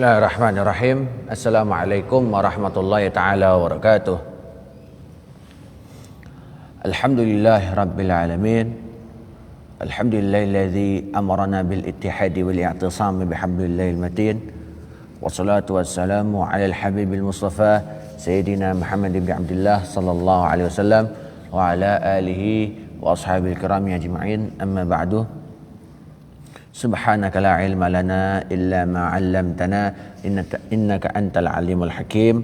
Bismillahirrahmanirrahim. Assalamualaikum warahmatullahi ta'ala wabarakatuh. Alhamdulillahi rabbil alamin. Alhamdulillahilladzi amarana bil ittihadi wal i'tisami bihablillahil matin. Wassalatu wassalamu ala al-habibil mustafa Sayyidina Muhammad ibn Abdullah sallallahu alaihi wasallam wa ala alihi wa ashabil kirami ajma'in. Amma ba'du. Subhanaka la ilma lana illa ma 'allamtana innaka antal alimul hakim.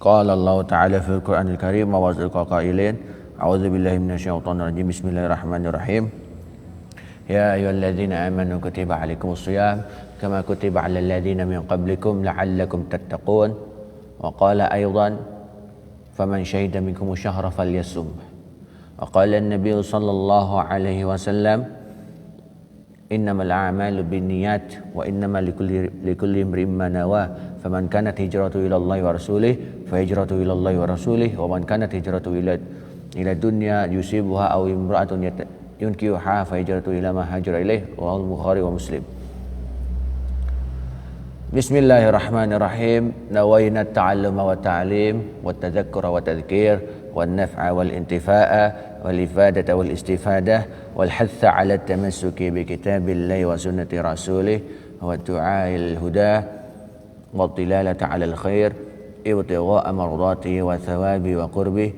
Qala Allah ta'ala fil Qur'anil Karim wa wazirqa qailin a'udzu billahi minasyaitonir rajim. Bismillahirrahmanirrahim. Ya ayyuhalladzina amanu kutiba 'alaikumus shiyam kama kutiba 'alal ladzina min qablikum la'allakum tattaqun. Wa qala aidan faman syahida minkumus syahra falyasum. Wa qala an-nabiy sallallahu alaihi wasallam innamal a'malu binniyat wa innamal likulli imrin ma nawa faman kanat hijratuhu ila Allah wa rasulih fa hijratuhu ila Allah wa rasulih wa man kanat hijratuhu ila dunya yusibuha aw imra'atun yunkihuha fa hijratuhu ila ma hajara ilaih wa al-Bukhari wa Muslim. Bismillahirrahmanirrahim. Nawayna at-ta'alluma wa ta'lim wa at-tadhakkura wa tadhkir wa an-naf'a wal intifa'a wal ifadata wal istifadah wal hatha 'ala at-tamassuki bi kitabillahi wa sunnati rasulih wa du'a'il huda wa tilalata 'ala al-khair ibtigha'a mardatihi wa thawabi wa qurbi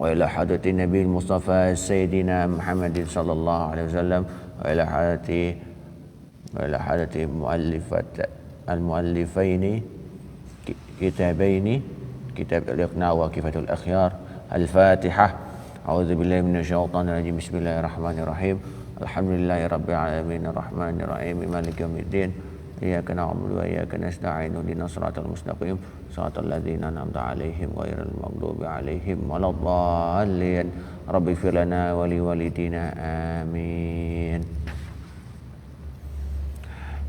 wa ila hadrati nabiyil mustafa sayyidina Muhammadin sallallahu alaihi wasallam wa ila hadrati al-muallifaini kitabaini kitab al-iqna wa kifatul akhyar. Al-Fatihah. A'udzu billahi minasyaitonir rajim. Bismillahirrahmanirrahim. Alhamdulillahi rabbil alamin arrahmanir rahim maliki yaumiddin. Iyyaka na'budu wa iyyaka nasta'in ihdinas siratal mustaqim siratal ladzina an'amta 'alaihim ghairil maghdubi 'alaihim waladdallin. Rabbighfir lana wa liwalidina amin.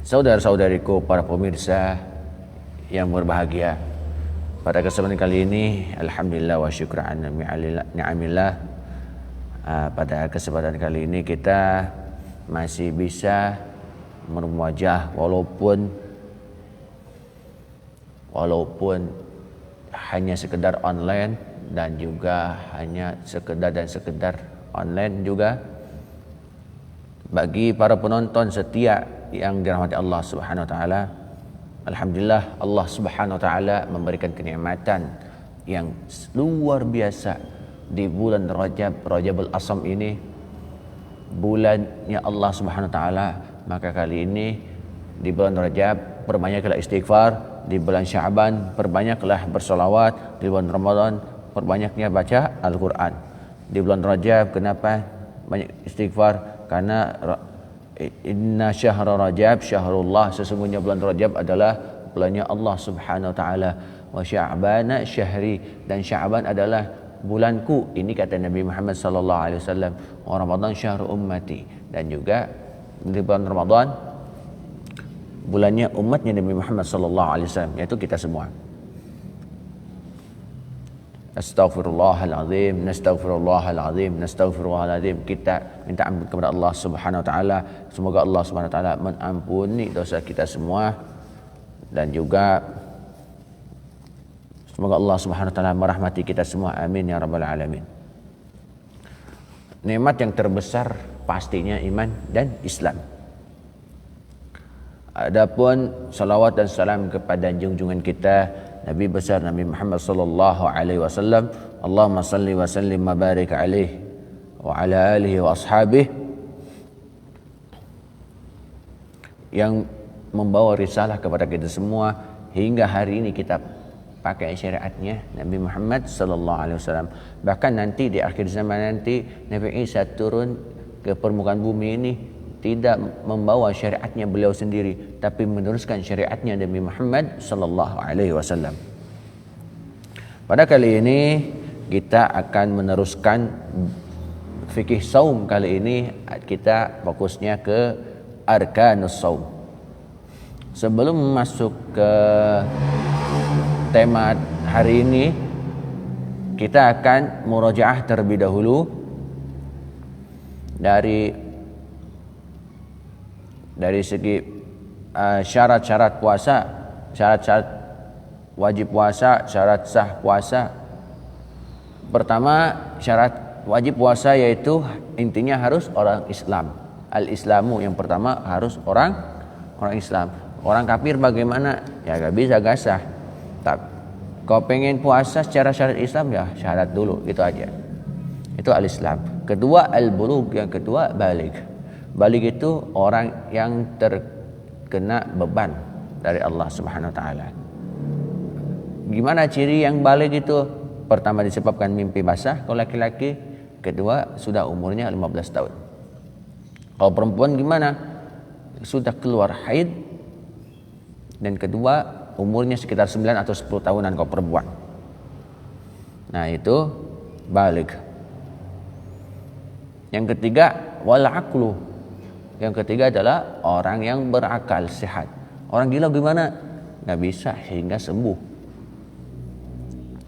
Saudara-saudariku, para pemirsa yang berbahagia, pada kesempatan kali ini alhamdulillah wa syukran ni'amillah, pada kesempatan kali ini kita masih bisa berwajah walaupun hanya sekedar online dan juga hanya sekedar online juga. Bagi para penonton setia yang dirahmati Allah Subhanahu wa taala, alhamdulillah Allah Subhanahu wa taala memberikan kenikmatan yang luar biasa di bulan Rajabul Asam ini, bulannya Allah Subhanahu wa taala. Maka kali ini di bulan Rajab perbanyaklah istighfar, di bulan Sya'ban perbanyaklah bersolawat, di bulan Ramadan perbanyaknya baca Al-Qur'an. Di bulan Rajab kenapa banyak istighfar? Karena inna syahra Rajab syahrullah, sesungguhnya bulan Rajab adalah bulannya Allah Subhanahu wa taala. Wa Sya'bana syahri, dan Sya'ban adalah bulanku. Ini kata Nabi Muhammad sallallahu alaihi wasallam. Wa Ramadan syahru ummati, dan juga di bulan Ramadan bulannya umatnya Nabi Muhammad sallallahu alaihi wasallam, yaitu kita semua. Astaghfirullahalazim, nastaghfirullahalazim. Kita minta ampun kepada Allah Subhanahu wa taala. Semoga Allah Subhanahu wa taala mengampuni dosa kita semua, dan juga semoga Allah Subhanahu wa taala merahmati kita semua. Amin ya rabbal alamin. Nikmat yang terbesar pastinya iman dan Islam. Adapun salawat dan salam kepada junjungan kita Nabi besar Nabi Muhammad sallallahu alaihi wasallam, Allahumma salli wa sallim wa barik alaihi wa ala alihi wa ashabihi, yang membawa risalah kepada kita semua hingga hari ini kita pakai syariatnya Nabi Muhammad sallallahu alaihi wasallam. Bahkan nanti di akhir zaman nanti Nabi Isa turun ke permukaan bumi ini tidak membawa syariatnya beliau sendiri, tapi meneruskan syariatnya Nabi Muhammad sallallahu alaihi wasallam. Pada kali ini kita akan meneruskan fikih saum. Kali ini kita fokusnya ke arkanus saum. Sebelum masuk ke tema hari ini, kita akan murajaah terlebih dahulu dari segi syarat-syarat puasa syarat-syarat wajib puasa, syarat sah puasa. Pertama, syarat wajib puasa yaitu intinya harus orang Islam. Al-Islamu yang pertama harus orang Islam. Orang kafir bagaimana? Ya gak bisa gak sah. Kau pengen puasa secara syariat Islam ya syarat dulu, itu aja. Itu al-Islam. Kedua al-bulugh, yang kedua baligh. Baligh itu orang yang terkena beban dari Allah Subhanahu wa taala. Gimana ciri yang baligh itu? Pertama disebabkan mimpi basah kalau laki-laki, kedua sudah umurnya 15 tahun. Kalau perempuan gimana? Sudah keluar haid, dan kedua umurnya sekitar 9 atau 10 tahunan kalau perempuan. Nah itu baligh. Yang ketiga wal aqlu. Yang ketiga adalah orang yang berakal sehat. Orang gila gimana? Nggak bisa hingga sembuh.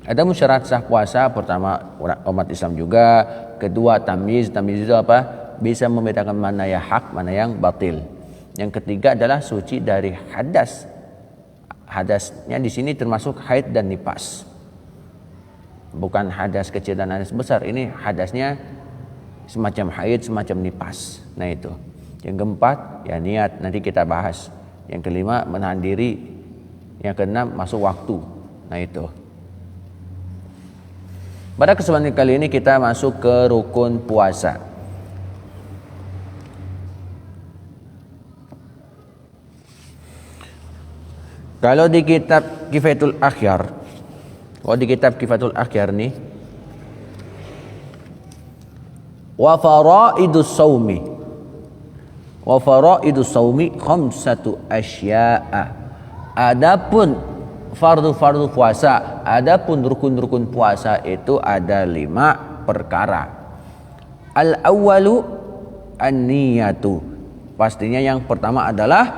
Ada syarat sah puasa. Pertama umat Islam juga. Kedua tamyiz. Tamyiz itu apa? Bisa membedakan mana yang hak, mana yang batil. Yang ketiga adalah suci dari hadas. Hadasnya di sini termasuk haid dan nifas. Bukan hadas kecil dan hadas besar. Ini hadasnya semacam haid, semacam nifas. Nah itu. Yang keempat ya niat, nanti kita bahas. Yang kelima menahan diri. Yang keenam masuk waktu. Nah itu. Pada kesempatan kali ini kita masuk ke rukun puasa. Kalau di kitab Kifayatul Akhyar, di kitab Kifayatul Akhyar nih, wa faraidus saumi khamsatu asya'a. Adapun fardu puasa, adapun rukun-rukun puasa itu ada 5 perkara. Al awwalu an-niyatu. Pastinya yang pertama adalah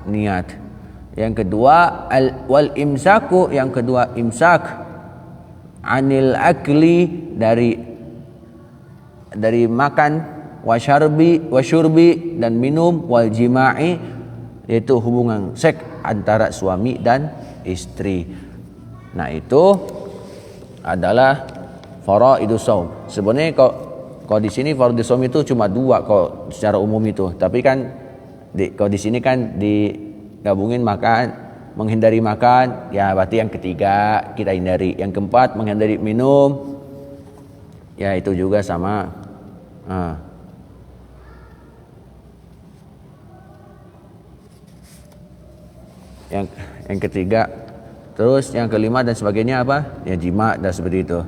niat. Yang kedua wal imsaku, yang kedua imsak anil akli, dari makan, wasyurbi dan minum, wal jima'i yaitu hubungan seks antara suami dan istri. Nah itu adalah faraidus shaum. Sebenarnya kalau di sini faraidus shaum itu cuma 2 kalau secara umum itu, tapi kan kalau di sini kan digabungin makan, menghindari makan, ya berarti yang ketiga kita hindari. Yang keempat menghindari minum, ya itu juga sama. Yang ketiga, terus yang kelima dan sebagainya apa? Ya jima dan seperti itu.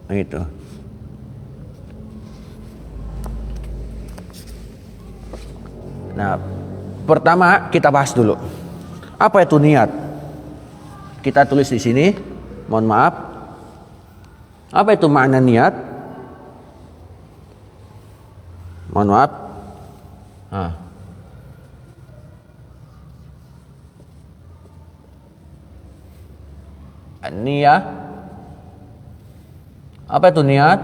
Itu. Nah, pertama kita bahas dulu. Apa itu niat? Kita tulis di sini. Mohon maaf. Apa itu makna niat? Mohon maaf. Niat. Apa itu niat?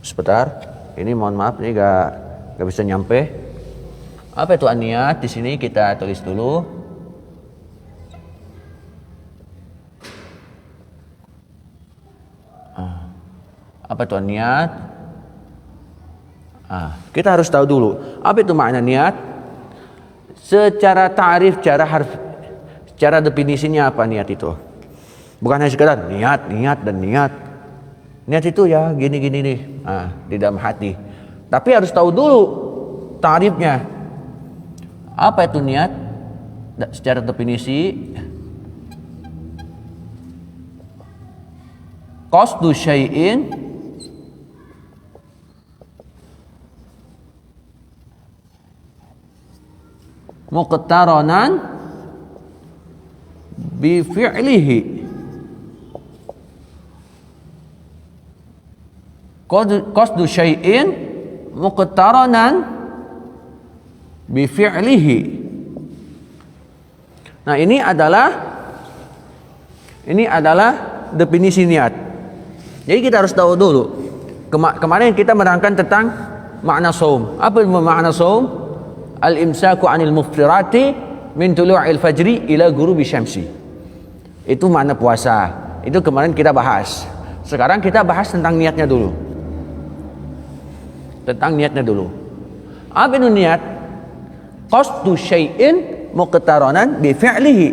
Sebentar. Ini mohon maaf, ini gak bisa nyampe. Apa itu niat? Di sini kita tulis dulu. Apa itu niat? Kita harus tahu dulu. Apa itu makna niat? Secara ta'rif, secara definisinya apa niat itu? Bukan hanya sekedar niat dan niat. Niat itu ya gini-gini nih, di dalam hati. Tapi harus tahu dulu ta'rifnya. Apa itu niat? Secara definisi, qasdu syai'in muqtaranan bi fi'lihi. Qasdu syai'in muqtaranan bi fi'lihi. Nah, ini adalah definisi niat. Jadi kita harus tahu dulu. Kemarin kita menerangkan tentang makna saum. Apa makna saum? Al-imsaku 'anil muftirati min tulu'il fajri ila ghurubi syamsi. Itu makna puasa. Itu kemarin kita bahas. Sekarang kita bahas tentang niatnya dulu. Tentang niatnya dulu. Apa itu niat? Qasdu syai'in muqtaranan bi fi'lihi.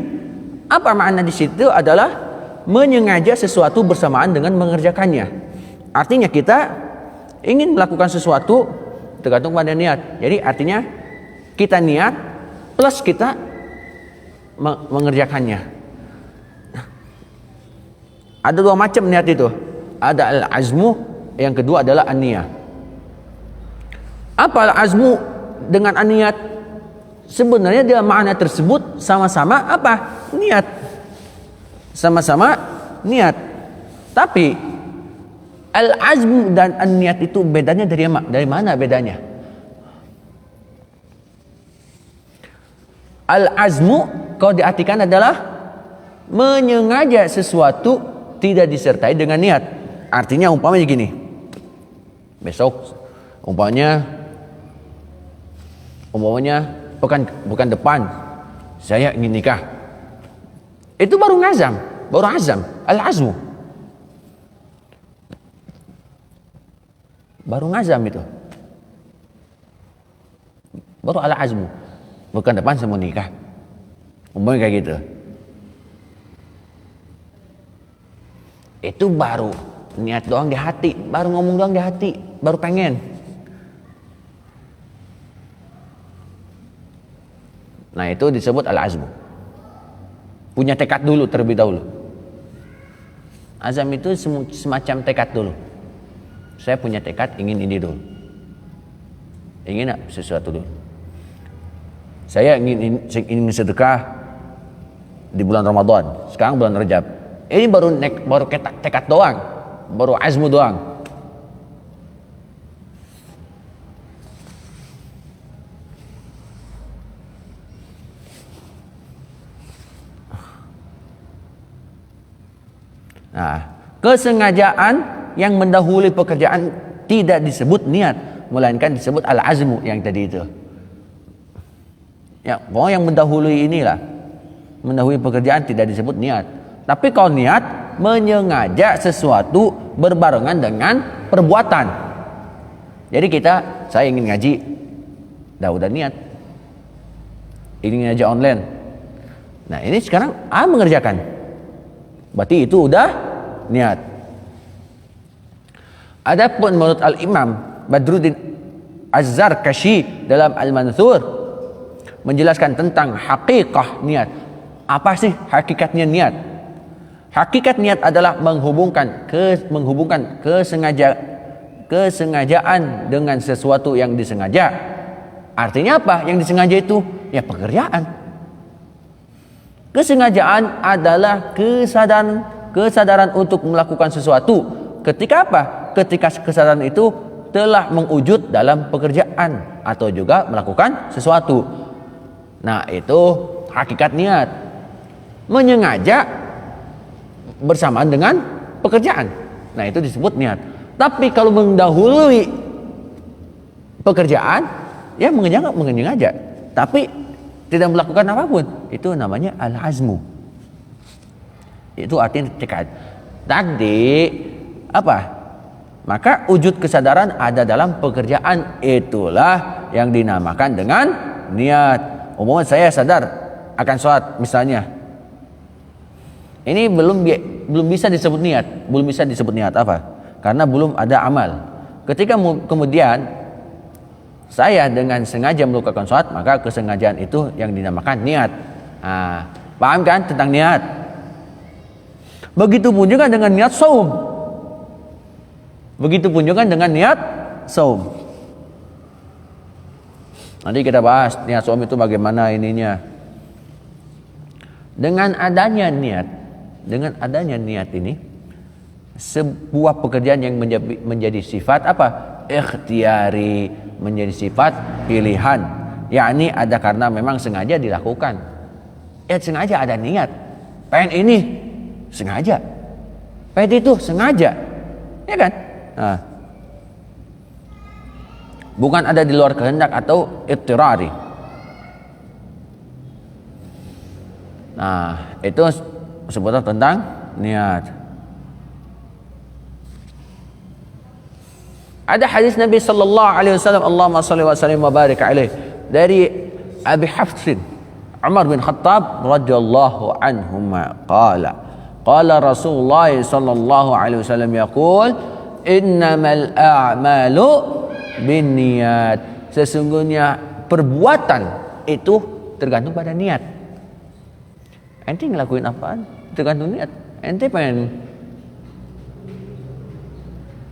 Apa makna di situ adalah menyengaja sesuatu bersamaan dengan mengerjakannya. Artinya kita ingin melakukan sesuatu tergantung pada niat. Jadi artinya kita niat plus kita mengerjakannya. Ada dua macam niat itu. Ada al-azmu, yang kedua adalah an-niyah. Apa al-azmu dengan an-niyat? Sebenarnya dia makna tersebut sama-sama apa? Niat. Sama-sama niat. Tapi al-azmu dan an-niyat itu bedanya dari mana bedanya? Al-azmu kalau diartikan adalah menyengaja sesuatu tidak disertai dengan niat. Artinya umpamanya gini. Besok umpamanya bukan depan saya ingin nikah. Itu baru ngazam, baru azam, al-azmu. Baru ngazam itu. Baru al-azmu. Bukan depan saya mau nikah. Umpamanya kayak gitu. Itu baru niat doang di hati, baru ngomong doang di hati, baru pengen. Nah itu disebut al-azmu. Punya tekad dulu terlebih dahulu. Azam itu semacam tekad dulu. Saya punya tekad ingin ini dulu. Ingin sesuatu dulu. Saya ingin sedekah di bulan Ramadan. Sekarang bulan Rajab. Ini baru tekad doang. Baru azmu doang. Nah, kesengajaan yang mendahului pekerjaan tidak disebut niat, melainkan disebut al-azmu yang tadi itu. Ya, pokoknya yang mendahului inilah, mendahului pekerjaan tidak disebut niat. Tapi kalau niat menyengaja sesuatu berbarengan dengan perbuatan. Jadi saya ingin ngaji, udah niat. Ingin ngaji online. Nah ini sekarang mengerjakan. Berarti itu udah niat. Adapun menurut Al-Imam Badruddin Az-Zarkashi dalam Al-Manthur menjelaskan tentang hakikah niat. Apa sih hakikatnya niat? Hakikat niat adalah menghubungkan kesengajaan dengan sesuatu yang disengaja. Artinya apa? Yang disengaja itu ya pekerjaan. Kesengajaan adalah kesadaran untuk melakukan sesuatu. Ketika apa? Ketika kesadaran itu telah mewujud dalam pekerjaan atau juga melakukan sesuatu. Nah, itu hakikat niat. Menyengaja bersamaan dengan pekerjaan. Nah, itu disebut niat. Tapi kalau mendahului pekerjaan, ya menyengaja. Tapi tidak melakukan apapun, itu namanya al-azmu. Itu artinya tekad. Tadi apa? Maka wujud kesadaran ada dalam pekerjaan, itulah yang dinamakan dengan niat. Umumnya saya sadar akan sholat misalnya. Ini belum bisa disebut niat. Belum bisa disebut niat apa? Karena belum ada amal. Ketika kemudian saya dengan sengaja melakukan sholat, maka kesengajaan itu yang dinamakan niat. Paham kan tentang niat? Begitupun juga dengan niat saum. Begitupun juga dengan niat saum. Nanti kita bahas niat saum itu bagaimana ininya. Dengan adanya niat ini, sebuah pekerjaan yang menjadi sifat apa? Ikhtiari, menjadi sifat pilihan. Yakni ada karena memang sengaja dilakukan. Sengaja ada niat. Pengen ini sengaja. Pengen itu sengaja. ya kan? Nah, bukan ada di luar kehendak atau ittirari. Nah, itu seputar tentang niat. Ada hadis Nabi sallallahu alaihi wasallam, Allahumma shalli wa sallim wa barik alaihi, dari Abi Hafsin Umar bin Khattab radhiyallahu anhuma qala Rasulullah sallallahu alaihi wasallam yaqul innamal a'malu binniyat. Sesungguhnya perbuatan itu tergantung pada niat. Ente ngelakuin apaan tergantung niat. Ente pengen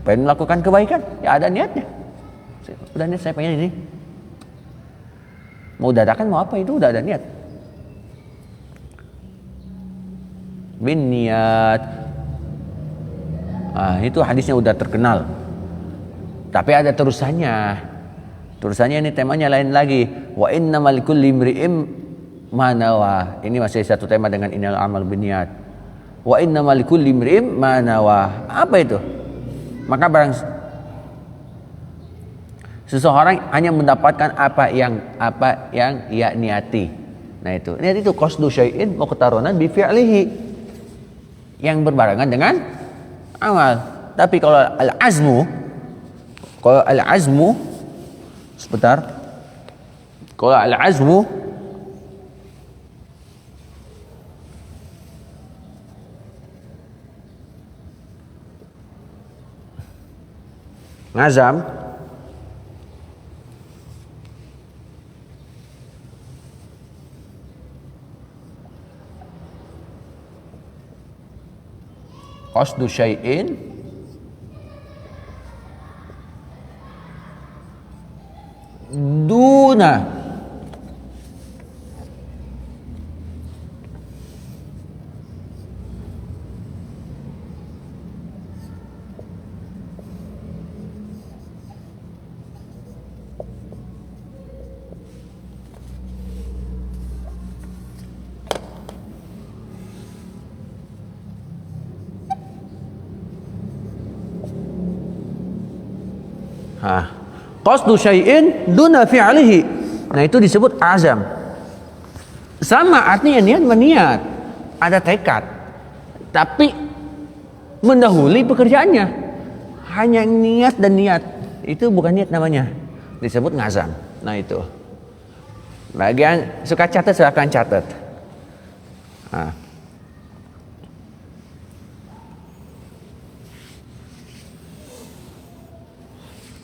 melakukan kebaikan, ya ada niatnya. Udah niat saya pengen ini. Mau dadakan mau apa itu udah ada niat. Bin niat. Itu hadisnya udah terkenal. Tapi ada terusannya. Terusannya ini temanya lain lagi. Wa innamal likulli imri'in ma nawa. Ini masih satu tema dengan innal amal binniyat. Wa innamal likulli imri'in ma nawa. Apa itu? Maka barang seseorang hanya mendapatkan apa yang ia niati. Nah itu. Niat itu qasdu syai'in muqtaronan bi fi'lihi. Yang berbarengan dengan amal. Tapi kalau al-azmu sebentar. Kalau al-azmu ngazam qasdu syai'in duna qasdu syai'in duna fi'lihi. Nah itu disebut azam. Sama artinya niat meniat, ada tekad, tapi mendahului pekerjaannya. Hanya niat dan niat, itu bukan niat namanya, disebut ngazam. Nah itu. Bagian suka catat silakan catat.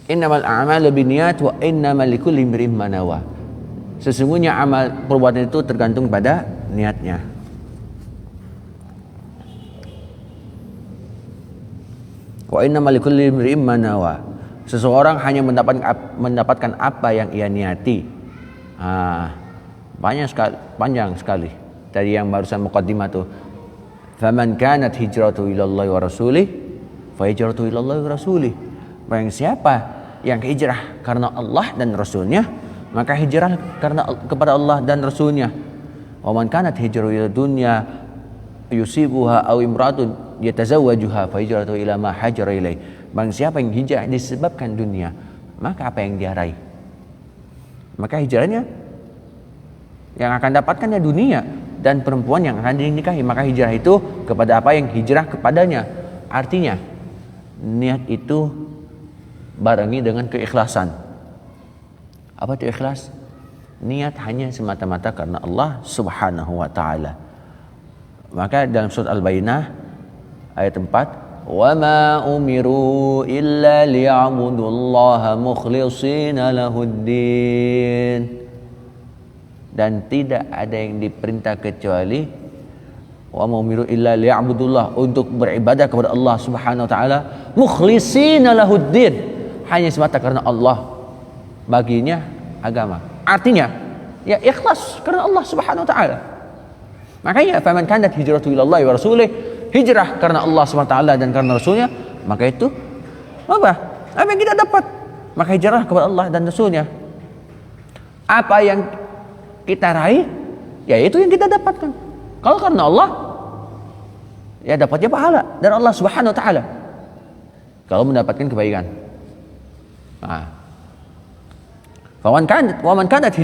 Innamal a'malu binniyat wa innamal likulli imrin ma nawa. Sesungguhnya amal perbuatan itu tergantung pada niatnya. Wa innamal likulli imrin ma nawa. Seseorang hanya mendapatkan apa yang ia niati. Panjang sekali. Tadi yang barusan muqaddimah tuh. Faman kanat hijratu ilallahi wa rasulih fa hijratu ilallahi wa rasulih. Barang siapa yang hijrah karena Allah dan Rasulnya, maka hijrah kepada Allah dan Rasulnya. Wa man kanat hijratu ila dunya yusibuha aw imratun yatazawwajuha fa hijratu ila ma hajara ilaih. Barang siapa yang hijrah disebabkan dunia, maka apa yang dia raih? Maka hijrahnya yang akan dapatkannya dunia dan perempuan yang akan dinikahi. Maka hijrah itu kepada apa yang hijrah kepadanya. Artinya niat itu barengi dengan keikhlasan. Apa itu ikhlas? Niat hanya semata-mata karena Allah Subhanahu wa taala. Maka dalam surat Al-Bayyinah ayat 4, "Wa ma umiru illa liya'budullaha mukhlishina lahuddin." Dan tidak ada yang diperintah kecuali wa ma umiru illa liya'budullah, untuk beribadah kepada Allah Subhanahu wa taala mukhlishina lahuddin, hanya semata karena Allah baginya agama. Artinya ya ikhlas karena Allah Subhanahu wa taala. Makanya faman kanat hijratu ilallahi wa rasulih, hijrah karena Allah Subhanahu wa taala dan karena Rasulnya, maka itu apa yang kita dapat? Maka hijrah kepada Allah dan Rasulnya. Apa yang kita raih, ya itu yang kita dapatkan. Kalau karena Allah, ya dapatnya pahala dari Allah Subhanahu wa taala. kalau mendapatkan kebaikan. Nah, Waman kanat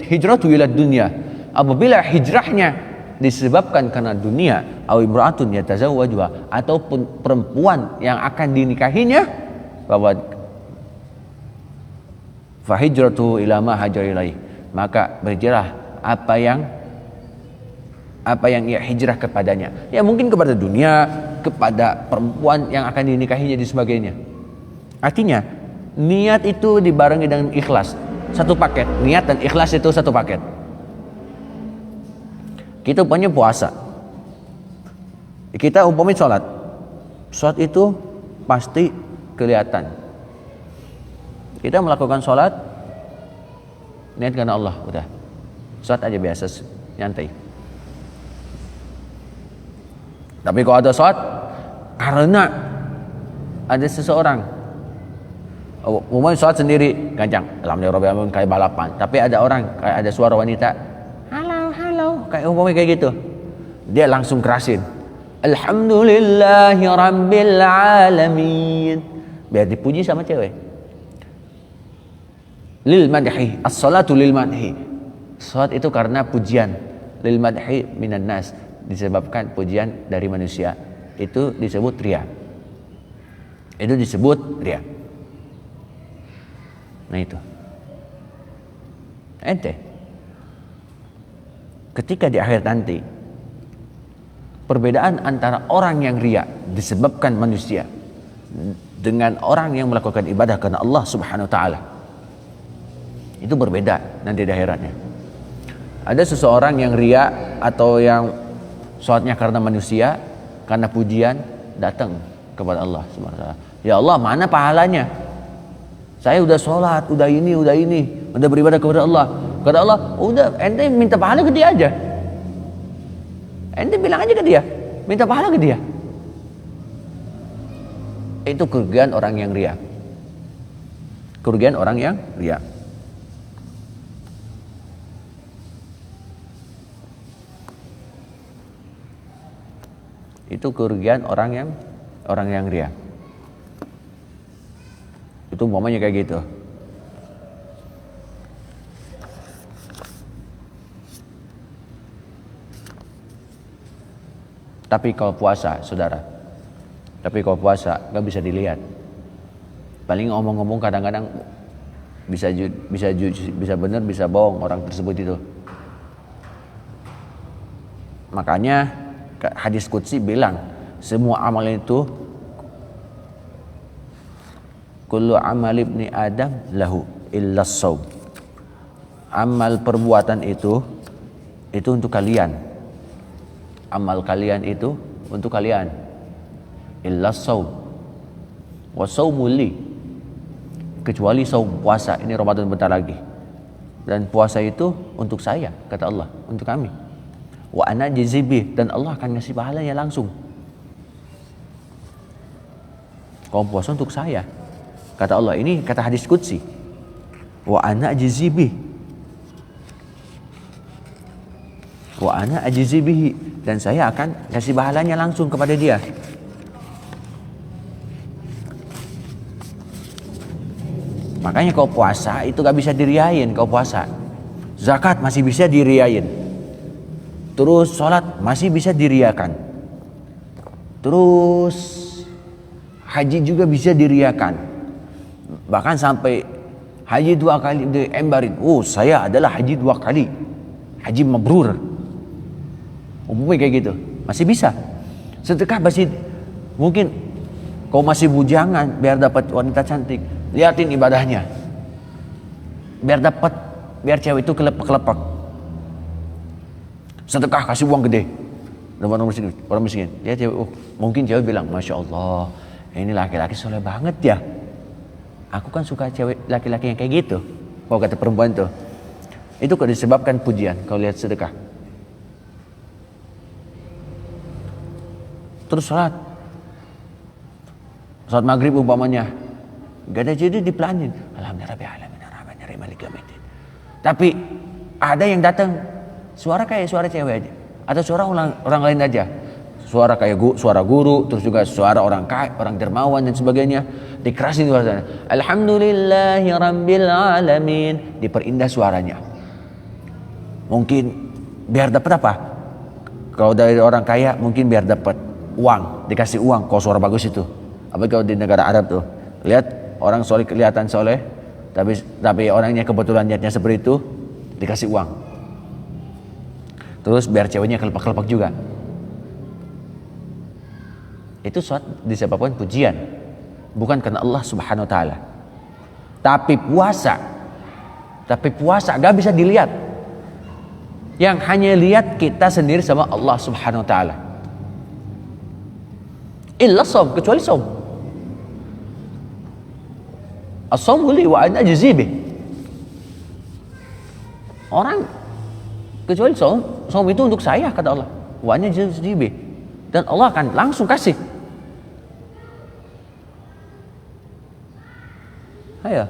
hijratu ila dunya, apabila hijrahnya disebabkan karena dunia, aw imra'atun yatazawwajuha, ataupun perempuan yang akan dinikahinya, bahwa fa hijratu ila ma hajar ilaih, maka berhijrah apa yang ia hijrah kepadanya. Ya mungkin kepada dunia, kepada perempuan yang akan dinikahinya dan sebagainya. Artinya niat itu dibarengi dengan ikhlas. Satu paket, niat dan ikhlas itu satu paket. Kita punya puasa, kita umpamanya sholat itu pasti kelihatan. Kita melakukan sholat niat karena Allah, udah sholat aja biasa, nyantai. Tapi kalau ada sholat karena ada seseorang, umumnya sholat sendiri gancang, alhamdulillah kayak balapan. Tapi ada orang, kayak ada suara wanita, halo, kayak umumnya kayak gitu, dia langsung kerasin, alhamdulillahi rabbil alamin, biar dipuji sama cewek. Lil madhi, as-salatu lil madhi, sholat itu karena pujian. Lil madhi minan nas, disebabkan pujian dari manusia. Itu disebut riya. Nah itu ente ketika di akhir nanti, perbedaan antara orang yang riya disebabkan manusia dengan orang yang melakukan ibadah karena Allah Subhanahu wa taala, itu berbeda nanti di akhiratnya. Ada seseorang yang riya atau yang sholatnya karena manusia, karena pujian, datang kepada Allah Subhanahu wa taala, ya Allah, mana pahalanya? Saya udah sholat, udah ini, udah beribadah kepada Allah. Kata Allah, udah, ente minta pahala ke dia aja. Ente bilang aja ke dia, minta pahala ke dia. Itu kerugian orang yang riya. Kerugian orang yang riya. Itu kerugian orang yang riya. Itu umpamanya kayak gitu. Tapi kalau puasa, saudara, nggak bisa dilihat. Paling ngomong-ngomong kadang-kadang bisa benar, bisa bohong orang tersebut itu. Makanya hadis qudsi bilang, semua amal itu kullu amal ibni Adam lahu illa shaum. Amal perbuatan itu untuk kalian. Amal kalian itu untuk kalian. Illa shaum. Wa shaumul li. Kecuali saum, puasa. Ini Ramadan bentar lagi. Dan puasa itu untuk saya, kata Allah, untuk kami. Wa ana jazibih, dan Allah akan ngasih pahalanya langsung. Kalau puasa untuk saya, kata Allah, ini kata hadis qudsi. Wa ana ajzibih. Wa ana ajzibih, dan saya akan kasih pahalanya langsung kepada dia. Makanya kalau puasa itu gak bisa diriain. Kalau puasa, zakat masih bisa diriain. Terus sholat masih bisa diriakan. Terus haji juga bisa diriakan. Bahkan sampai haji 2 kali diembarin. Oh, saya adalah haji 2 kali. Haji mabrur. Umumnya kayak gitu. Masih bisa. Sedekah masih mungkin. Kau masih bujangan biar dapat wanita cantik, liatin ibadahnya. Biar cewek itu kelepek-kelepek. Sedekah, kasih uang gede. Orang miskin. Dia cewek, mungkin cewek bilang, Masya Allah, ini laki-laki soleh banget ya. Aku kan suka cewek laki-laki yang kayak gitu. Kalau kata perempuan tuh, itu kalau disebabkan pujian. Kalau lihat sedekah, terus sholat maghrib umpamanya, gak ada jadi dipelanin. Alhamdulillah. Tapi ada yang datang suara kayak suara cewek aja, atau suara orang lain aja. suara kayak suara guru, terus juga suara orang kaya, orang dermawan dan sebagainya, dikerasin suaranya. Alhamdulillahirabbil alamin, diperindah suaranya. Mungkin biar dapat apa? Kalau dari orang kaya mungkin biar dapat uang, dikasih uang kalau suara bagus itu. Apa kalau di negara Arab tuh, lihat orang soleh kelihatan soleh, tapi orangnya kebetulan niatnya seperti itu, dikasih uang. Terus biar ceweknya kelepak-kelepak juga. Itu suatu disebabkan pujian, bukan karena Allah Subhanahu wa taala. Tapi puasa gak bisa dilihat. Yang hanya lihat kita sendiri sama Allah Subhanahu wa taala. Illa shaum, kecuali saum. As-shaum li wa ana ajzi bih. Orang kecuali saum itu untuk saya kata Allah. Wa ana ajzi bih. Dan Allah akan langsung kasih. Ayo.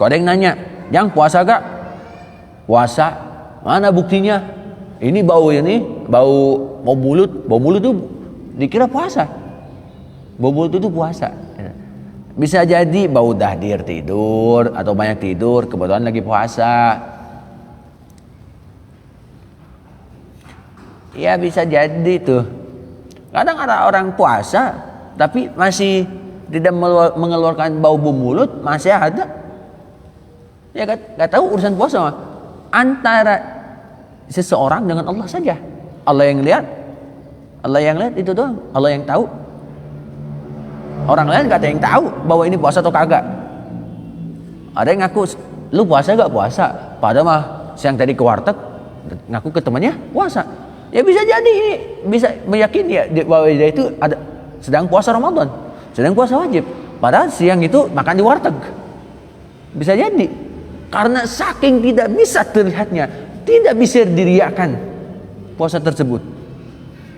Kalau ada yang nanya, yang puasa gak? Puasa. Mana buktinya? Ini bau mulut itu dikira puasa. Bau mulut itu puasa. Bisa jadi bau dahdir tidur atau banyak tidur, kebetulan lagi puasa. Ya bisa jadi tuh. Kadang ada orang puasa tapi masih tidak mengeluarkan bau mulut, masih ada. Ya kan, nggak tahu urusan puasa mah. Antara seseorang dengan Allah saja. Allah yang lihat itu doang. Allah yang tahu. Orang lain nggak ada yang tahu bahwa ini puasa atau kagak. Ada yang ngaku, lu puasa gak puasa? Padahal mah siang tadi ke warteg ngaku ke temannya puasa. Ya bisa jadi ini bisa meyakini ya bahwa dia itu ada sedang puasa Ramadan, sedang puasa wajib. Padahal siang itu makan di warteg. Bisa jadi karena saking tidak bisa terlihatnya, tidak bisa diriakan puasa tersebut.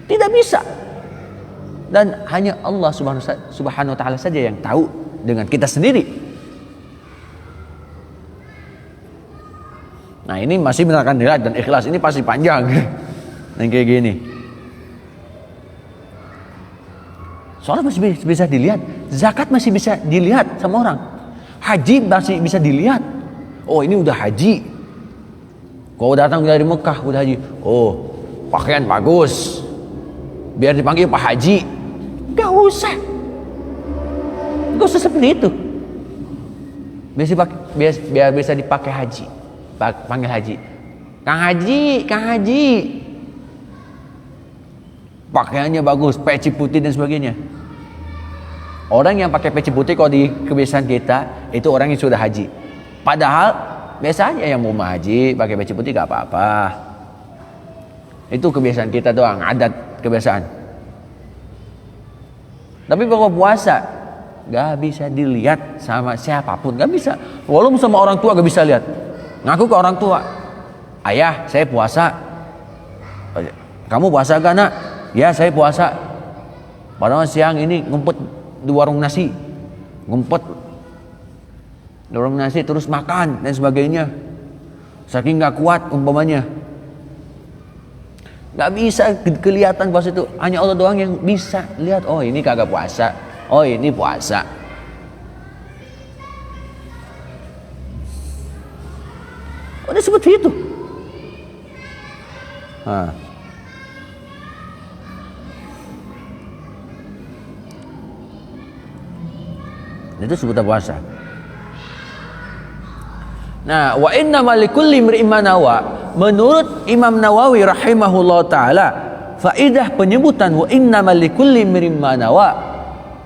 Tidak bisa. Dan hanya Allah Subhanahu wa taala saja yang tahu dengan kita sendiri. Nah, ini masih menerangkan niat dan ikhlas, ini pasti panjang. Dan kayak gini. Soalnya masih bisa dilihat, zakat masih bisa dilihat sama orang. Haji masih bisa dilihat. Oh, ini udah haji. Kalau datang dari Mekah udah haji. Oh, pakaian bagus. Biar dipanggil Pak Haji. Gak usah seperti itu. Biar bisa dipakai haji, panggil haji, Kang Haji. Pakaiannya bagus, peci putih dan sebagainya. Orang yang pakai peci putih kalau di kebiasaan kita itu orang yang sudah haji. Padahal biasanya yang mau haji pakai peci putih gak apa-apa. Itu kebiasaan kita doang, adat kebiasaan. Tapi kalau puasa gak bisa dilihat sama siapapun, gak bisa. Walaupun sama orang tua gak bisa lihat. Ngaku ke orang tua, ayah saya puasa. Kamu puasa gak nak? Ya saya puasa. Padahal siang ini ngumpet di warung nasi, terus makan dan sebagainya. Saking gak kuat umpamanya. Gak bisa kelihatan puasa itu. Hanya Allah doang yang bisa lihat. Oh ini kagak puasa. Oh ini puasa. Udah seperti itu. Itu sebutan puasa. Nah, wa inna malikulli imri'in ma nawa. Menurut Imam Nawawi rahimahullah taala, faidah penyebutan wa inna malikulli imri'in ma nawa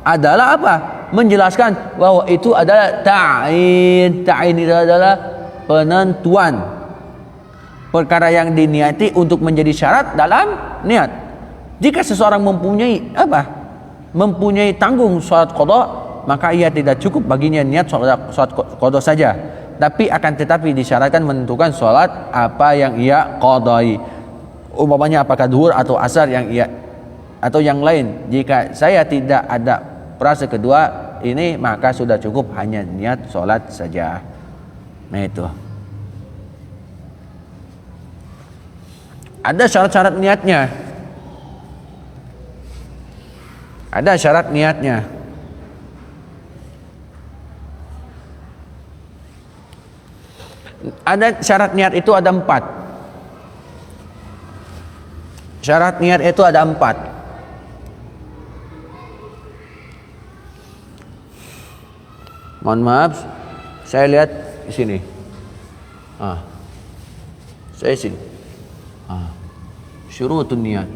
adalah apa? Menjelaskan bahwa itu adalah ta'in. Ta'in itu adalah penentuan perkara yang diniati untuk menjadi syarat dalam niat. Jika seseorang mempunyai tanggung salat qada, maka ia tidak cukup baginya niat salat qada saja, tapi akan tetapi disyaratkan menentukan salat apa yang ia qadai. Umpamanya apakah zuhur atau asar yang ia atau yang lain. Jika saya tidak ada frase kedua ini, maka sudah cukup hanya niat salat saja. Nah itu. Ada syarat-syarat niatnya. Ada syarat niatnya. Ada syarat niat itu ada 4. Syarat niat itu ada 4. Mohon maaf, saya lihat di sini. Saya sini. Syurutun niat.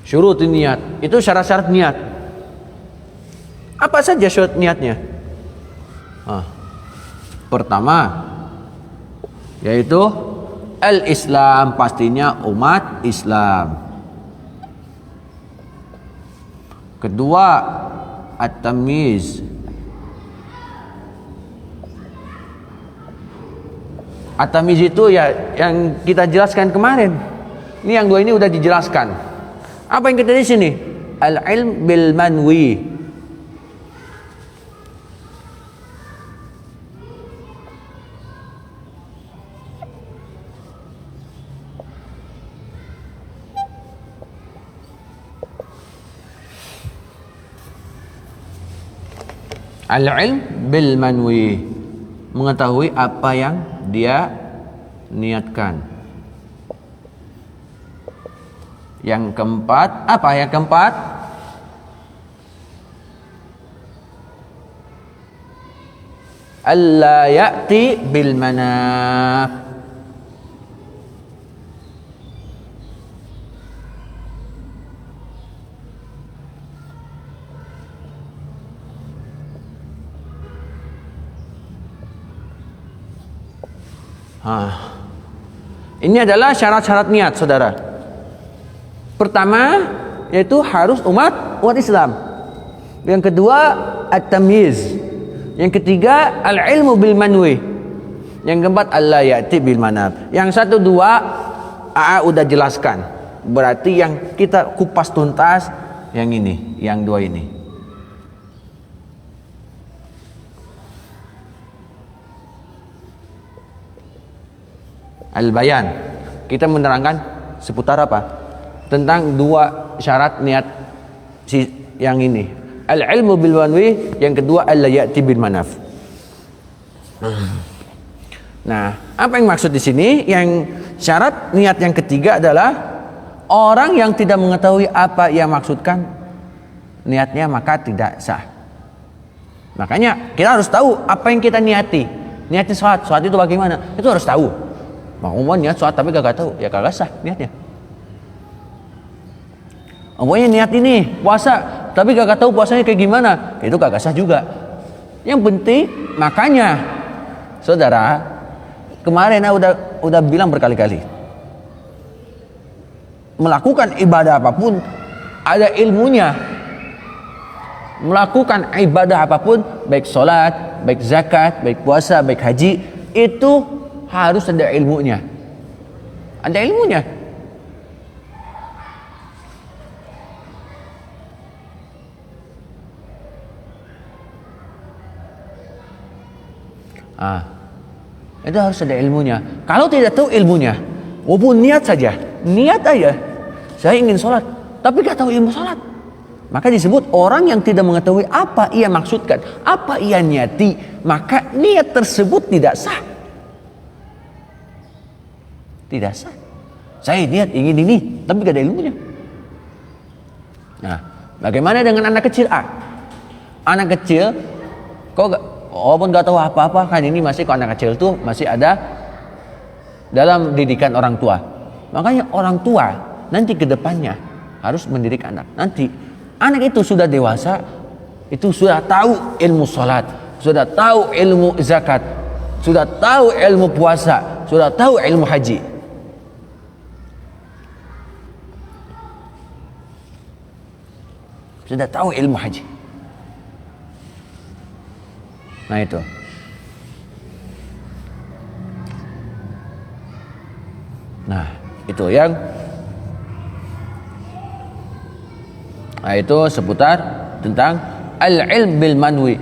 Syurutun niat itu syarat-syarat niat. Apa saja syarat niatnya? Pertama, yaitu al-Islam, pastinya umat Islam. Kedua, at-tamyiz. At-tamyiz itu ya yang kita jelaskan kemarin. Ini yang 2 ini udah dijelaskan. Apa yang kita di sini? Al-ilm bil manwi. Al-ilm bil manwi, mengetahui apa yang dia niatkan. Yang keempat, apa yang keempat? Alla ya'ti bil manaf. Ini adalah syarat-syarat niat, saudara. Pertama, yaitu harus umat Islam. Yang kedua, at-tamyiz. Yang ketiga, al-ilmu bil manwi. Yang keempat, alla ya'ti bil manaf. Yang 1, 2 udah jelaskan. Berarti yang kita kupas tuntas yang ini, yang 2 ini. Al-bayan, kita menerangkan seputar apa? Tentang 2 syarat niat yang ini. Al-ilmu bil manwi, yang kedua alla ya'ti bil manaf. Nah, apa yang maksud di sini? Yang syarat niat yang ketiga adalah orang yang tidak mengetahui apa yang maksudkan niatnya maka tidak sah. Makanya kita harus tahu apa yang kita niati. Niatnya sholat itu bagaimana? Itu harus tahu. Mau niat sholat tapi gak tahu, ya kagak sah niatnya. Pokoknya niat ini puasa tapi gak tahu puasanya kayak gimana, itu kagak sah juga. Yang penting, makanya saudara, kemarin udah bilang berkali-kali, melakukan ibadah apapun ada ilmunya. Melakukan ibadah apapun, baik sholat, baik zakat, baik puasa, baik haji, itu harus ada ilmunya. Ada ilmunya. Itu harus ada ilmunya. Kalau tidak tahu ilmunya, walaupun niat saja, niat aja, saya ingin sholat, tapi gak tahu ilmu sholat, maka disebut orang yang tidak mengetahui apa ia maksudkan, apa ia niati, maka niat tersebut tidak sah. Tidak sah. Saya niat ingin ini, tapi gak ada ilmunya. Nah, bagaimana dengan anak kecil? Anak kecil, walaupun gak tahu apa-apa, kan ini masih, kalau anak kecil tuh masih ada dalam didikan orang tua. Makanya orang tua nanti ke depannya harus mendidik anak. Nanti anak itu sudah dewasa, itu sudah tahu ilmu sholat, sudah tahu ilmu zakat, sudah tahu ilmu puasa, sudah tahu ilmu haji. Sudah tahu ilmu haji. Nah itu. Nah itu yang Nah, itu seputar tentang al-ilm bil manwi.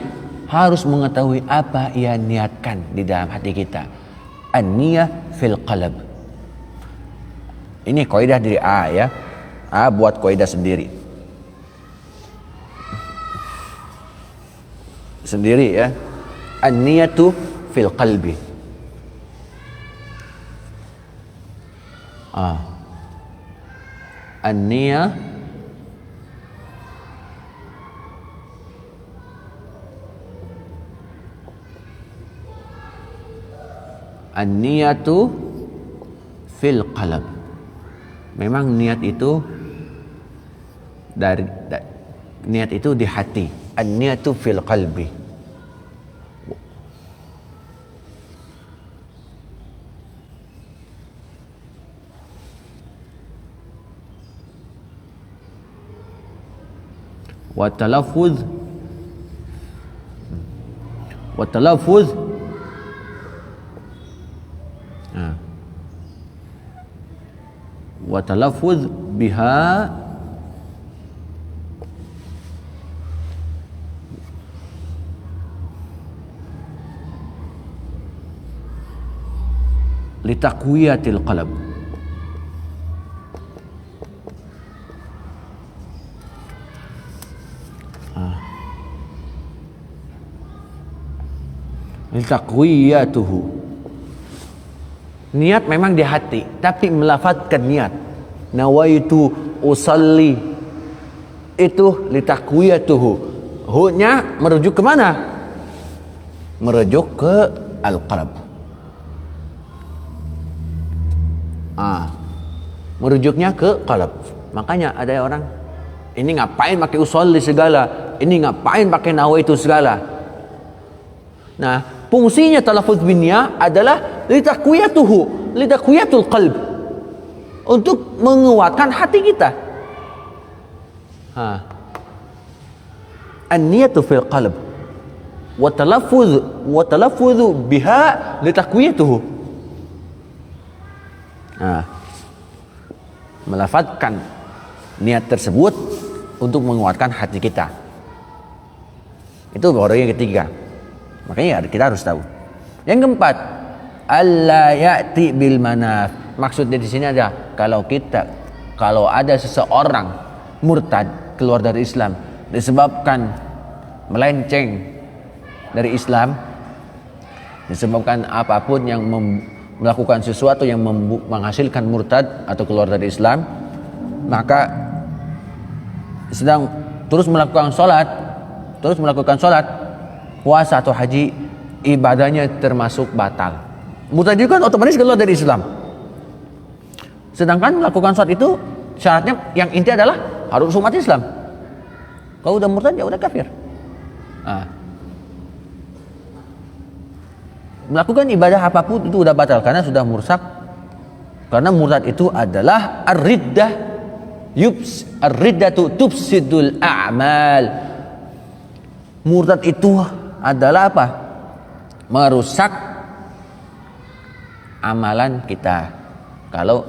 Harus mengetahui apa yang niatkan di dalam hati kita. An-niyah fil qalb. Ini kaidah dari A ya. A buat kaidah sendiri. Sendiri ya. An-niyatu fil qalbi. An-niyah an-niyatu fil qalb. Memang niat itu niat itu di hati. An-niyatu fil qalbi. Wa talaffuz wa talaffuz biha litaqwiyatil qalb. Litaqwiyatuhu. Niat memang di hati, tapi melafazkan niat. Nawaitu usalli itu litaqwiyatuhu. Hu-nya merujuk ke mana? Merujuk ke al-qalb. Merujuknya ke qalb. Makanya ada orang ini ngapain pakai usolli segala, ini ngapain pakai nawaitu segala. Nah, fungsinya talaffuz bin niyah adalah litaqwiyatuhu, litaqwiyatul qalb, untuk menguatkan hati kita. An-niyatu fil qalb wa talaffuz biha litaqwiyatuhu. Melafazkan niat tersebut untuk menguatkan hati kita. Itu baru yang ketiga. Makanya kita harus tahu. Yang keempat, alla ya'ti bil manaf. Maksudnya di sini ada kalau ada seseorang murtad, keluar dari Islam disebabkan melenceng dari Islam, disebabkan apapun yang melakukan sesuatu yang menghasilkan murtad atau keluar dari Islam, maka sedang terus melakukan sholat, puasa atau haji, ibadahnya termasuk batal. Murtad itu kan otomatis keluar dari Islam. Sedangkan melakukan sholat itu syaratnya yang inti adalah harus umat Islam. Kalau udah murtad ya udah kafir. Melakukan ibadah apapun itu udah batal karena sudah mursak. Karena murtad itu adalah ar-riddatu tufsidul a'mal. Murtad itu adalah apa? Merusak amalan kita. Kalau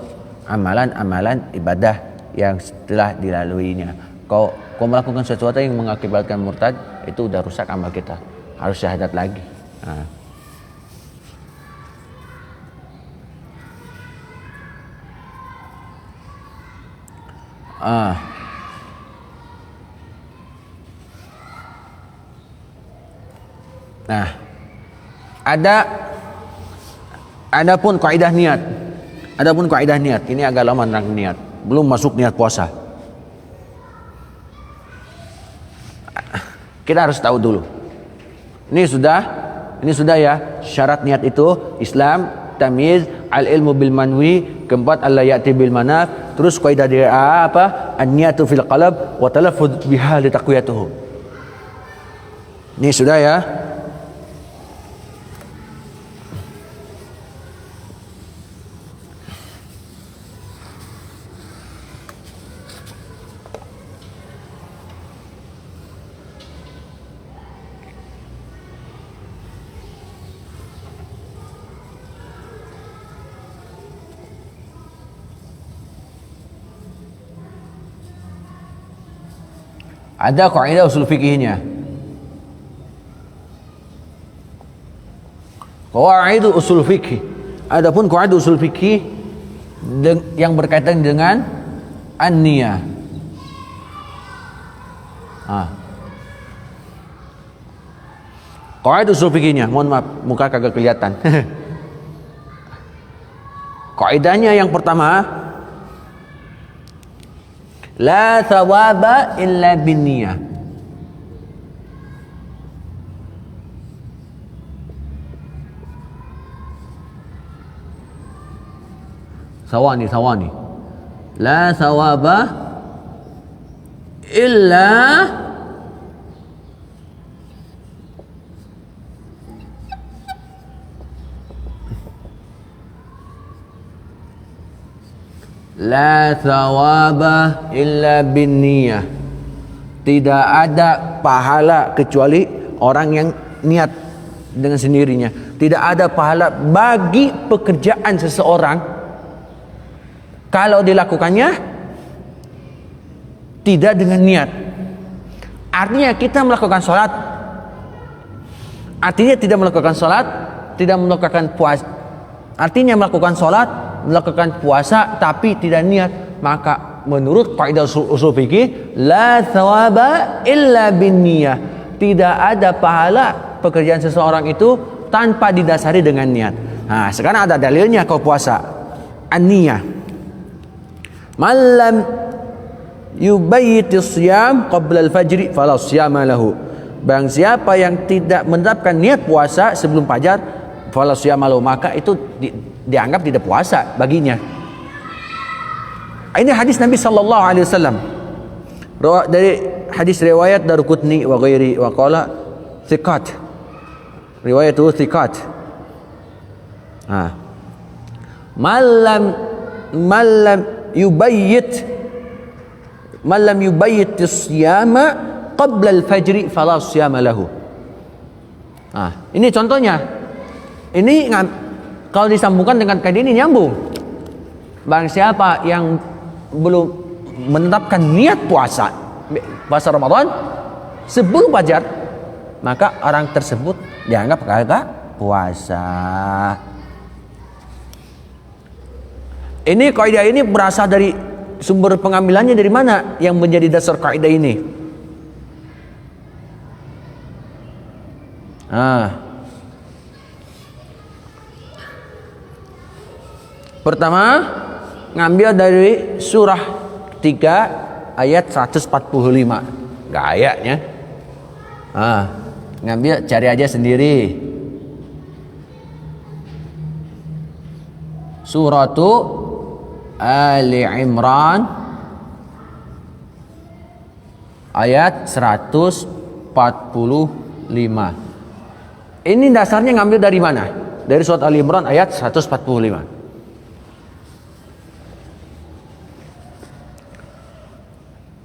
amalan ibadah yang setelah dilaluinya. Kau melakukan sesuatu yang mengakibatkan murtad, itu udah rusak amal kita. Harus syahadat lagi. Nah, adapun kaidah niat. Ini agak lama tentang niat. Belum masuk niat puasa. Kita harus tahu dulu. Ini sudah ya syarat niat itu Islam, tamyiz, al-ilmu bil manwi, keempat alla ya'ti bil manaf, terus kaidah dia apa? An-niyatu fil qalb wa talaffuz biha li taqwiyatuhu. Ini sudah ya. Ada kaidah usul fikihnya. Qawaid usul fikih. Adapun kaidah usul fikih yang berkaitan dengan an-niyah. Kaidah usul fikihnya, mohon maaf, muka kagak kelihatan. Kaidahnya yang pertama, la thawaba illa binniyah. Thawani. La thawaba illa La thawaba illa binniyah. Tidak ada pahala kecuali orang yang niat dengan sendirinya. Tidak ada pahala bagi pekerjaan seseorang kalau dilakukannya tidak dengan niat. Artinya kita melakukan sholat, artinya tidak melakukan sholat, tidak melakukan puasa. Artinya melakukan sholat, melakukan puasa tapi tidak niat, maka menurut kaidah usul fikih la thawaba illa binniyah. Tidak ada pahala pekerjaan seseorang itu tanpa didasari dengan niat. Nah, sekarang ada dalilnya kau puasa. An-niyah. Man lam yubayyitis siyam qabla al-fajri fala siyama lahu. Barang siapa yang tidak menerapkan niat puasa sebelum fajar, fala siyama lahu, maka itu dianggap tidak puasa baginya. Ini hadis Nabi sallallahu alaihi wasallam. Dari hadis riwayat Daruqutni wa ghairi wa qala thiqat. Riwayat itu thiqat. Malam yubayyit as-siyama qabla al-fajri fala siyama lahu. Ini contohnya. Ini kalau disambungkan dengan kaidah ini nyambung. Barang siapa yang belum menetapkan niat puasa Ramadan sebelum fajar, maka orang tersebut dianggap kagak puasa. Ini kaidah ini berasal dari sumber pengambilannya dari mana yang menjadi dasar kaidah ini? Pertama, ngambil dari surah 3 ayat 145. Enggak ayatnya. Ngambil, cari aja sendiri. Suratu Ali Imran ayat 145. Ini dasarnya ngambil dari mana? Dari surat Ali Imran ayat 145.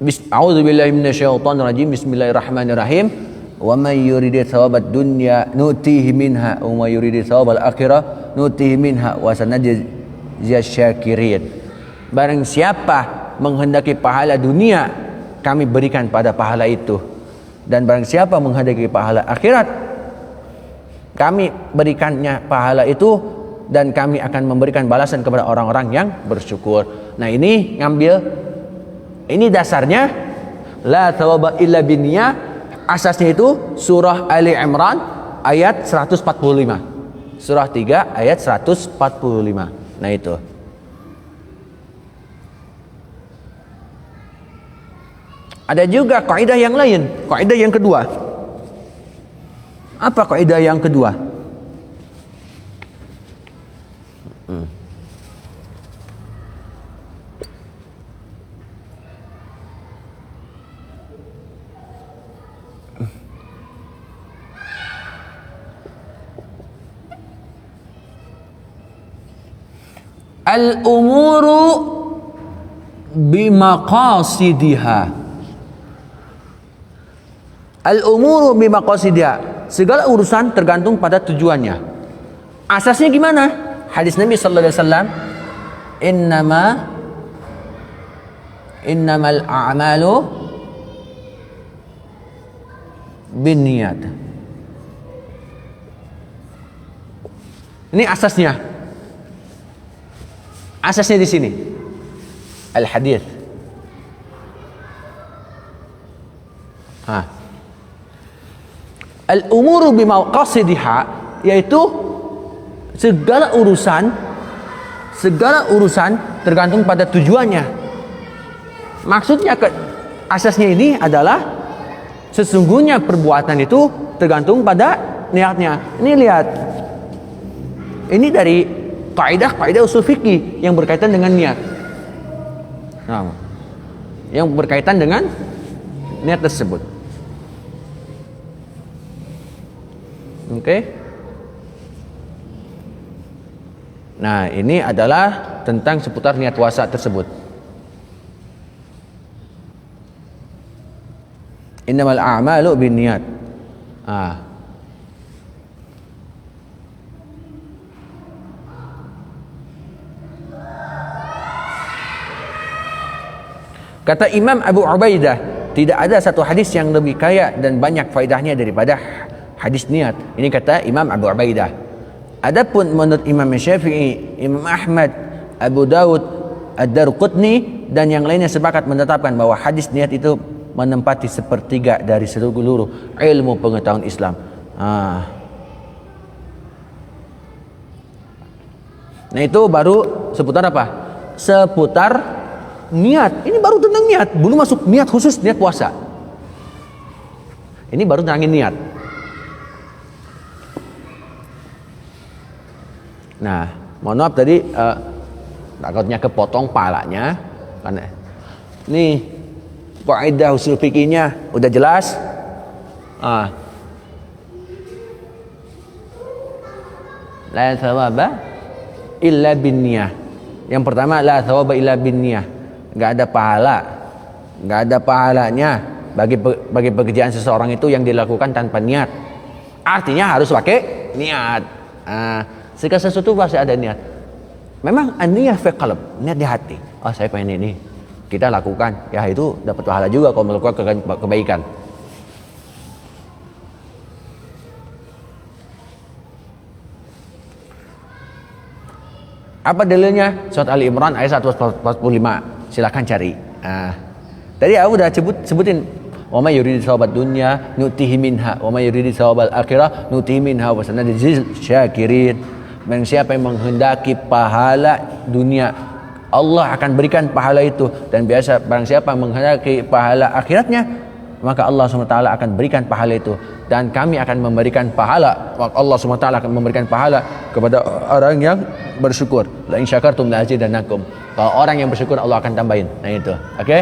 A'udzubillahi minasyaitonirrajim. Bismillahirrahmanirrahim. Wa may yuridu thawabad dunya nutihi minha wa may yuridu thawabal akhirah nutihi minha wa sanajziyasy syakirin. Barang siapa menghendaki pahala dunia, kami berikan pada pahala itu. Dan barang siapa menghendaki pahala akhirat, kami berikannya pahala itu, dan kami akan memberikan balasan kepada orang-orang yang bersyukur. Nah, ini ngambil, ini dasarnya la thawaba illa binniyah. Asasnya itu surah Ali Imran ayat 145. Surah 3 ayat 145. Nah, itu. Ada juga kaidah yang lain, kaidah yang kedua. Apa kaidah yang kedua? Al-umuru bimaqasidiha. Al-umuru bimaqasidiha. Segala urusan tergantung pada tujuannya. Asasnya gimana? Hadis Nabi sallallahu alaihi wasallam, innamal a'malu binniyat. Ini asasnya. Asasnya di sini. Al-hadis. Al-umuru bimaqasidiha, yaitu segala urusan tergantung pada tujuannya. Maksudnya asasnya ini adalah sesungguhnya perbuatan itu tergantung pada niatnya. Ini lihat. Ini dari kaidah usul fikih yang berkaitan dengan niat. Nah, yang berkaitan dengan niat tersebut. Oke. Nah, ini adalah tentang seputar niat puasa tersebut. Innamal a'malu binniyat. Kata Imam Abu Ubaidah, tidak ada satu hadis yang lebih kaya dan banyak faedahnya daripada hadis niat. Ini kata Imam Abu Ubaidah. Adapun menurut Imam Syafi'i, Imam Ahmad, Abu Dawud, Ad-Darqutni dan yang lainnya sepakat menetapkan bahwa hadis niat itu menempati sepertiga dari seluruh ilmu pengetahuan Islam. Nah, itu baru seputar apa? Seputar niat. Ini baru tentang niat, belum masuk niat khusus niat puasa. Ini baru tentangin niat. Nah, mohon maaf tadi takutnya kepotong palanya karena nih kaidah usul fikihnya udah jelas. La thawaba illa binniyah. Yang pertama, la thawaba illa binniyah. Enggak ada pahalanya bagi pekerjaan seseorang itu yang dilakukan tanpa niat. Artinya harus pakai niat. Segala sesuatu pasti ada niat. Memang niat fi qalb, niat di hati. Saya pengen ini. Kita lakukan, ya itu dapat pahala juga kalau melakukan kebaikan. Apa dalilnya? Surat Ali Imran ayat 145. Silakan cari. Tadi aku udah sebutin. Wa may yuridu thawabad dunya nutihi minha wa may yuridu thawabal akhirah nutihi minha wa sanadzil syakirin. Dan siapa yang menghendaki pahala dunia, Allah akan berikan pahala itu. Dan biasa barang siapa menghendaki pahala akhiratnya, maka Allah SWT akan berikan pahala itu. Dan kami akan memberikan pahala, Allah SWT akan memberikan pahala kepada orang yang bersyukur. La in syakartum la azidannakum. Kalau orang yang bersyukur, Allah akan tambahin. Nah itu, oke?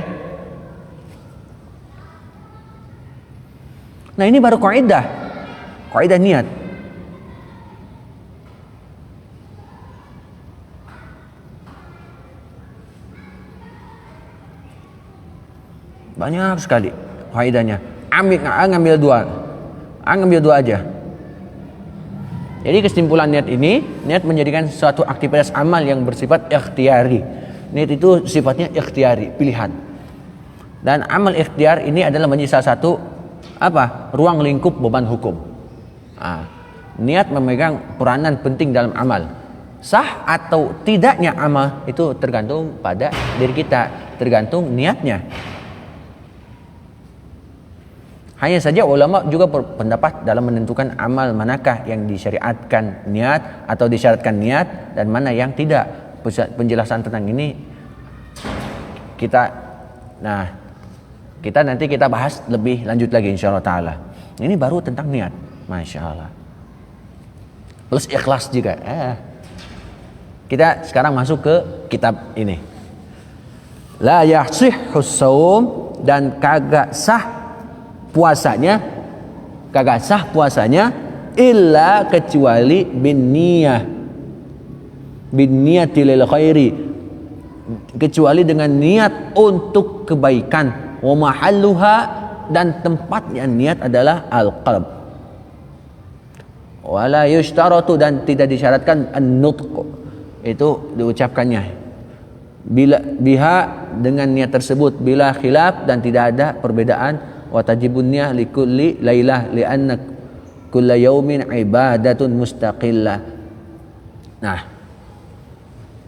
Nah ini baru kaidah niat. Banyak sekali faedahnya. Ngambil dua aja. Jadi kesimpulan niat ini, niat menjadikan suatu aktivitas amal yang bersifat ikhtiari. Niat itu sifatnya ikhtiari, pilihan. Dan amal ikhtiar ini adalah menjadi salah satu ruang lingkup beban hukum. Niat memegang peranan penting dalam amal. Sah atau tidaknya amal itu tergantung pada diri kita, tergantung niatnya. Hanya saja ulama juga berpendapat dalam menentukan amal manakah yang disyariatkan niat atau disyaratkan niat dan mana yang tidak. Penjelasan tentang ini kita nanti kita bahas lebih lanjut lagi insyaallah taala. Ini baru tentang niat, masya Allah. Plus ikhlas juga. Kita sekarang masuk ke kitab ini. La yasihhus shaum, dan kagak sah puasanya illa kecuali binniyati lil khairi, kecuali dengan niat untuk kebaikan. Wa mahalluha, dan tempatnya niat adalah al-qalb. Wala yushtaratu, dan tidak disyaratkan an-nutq, itu diucapkannya. Bila biha, dengan niat tersebut, bila khilaf, dan tidak ada perbedaan wa tajibun niyah li kulli lailah li'anna kulla yaumin ibadatun mustaqillah. Nah,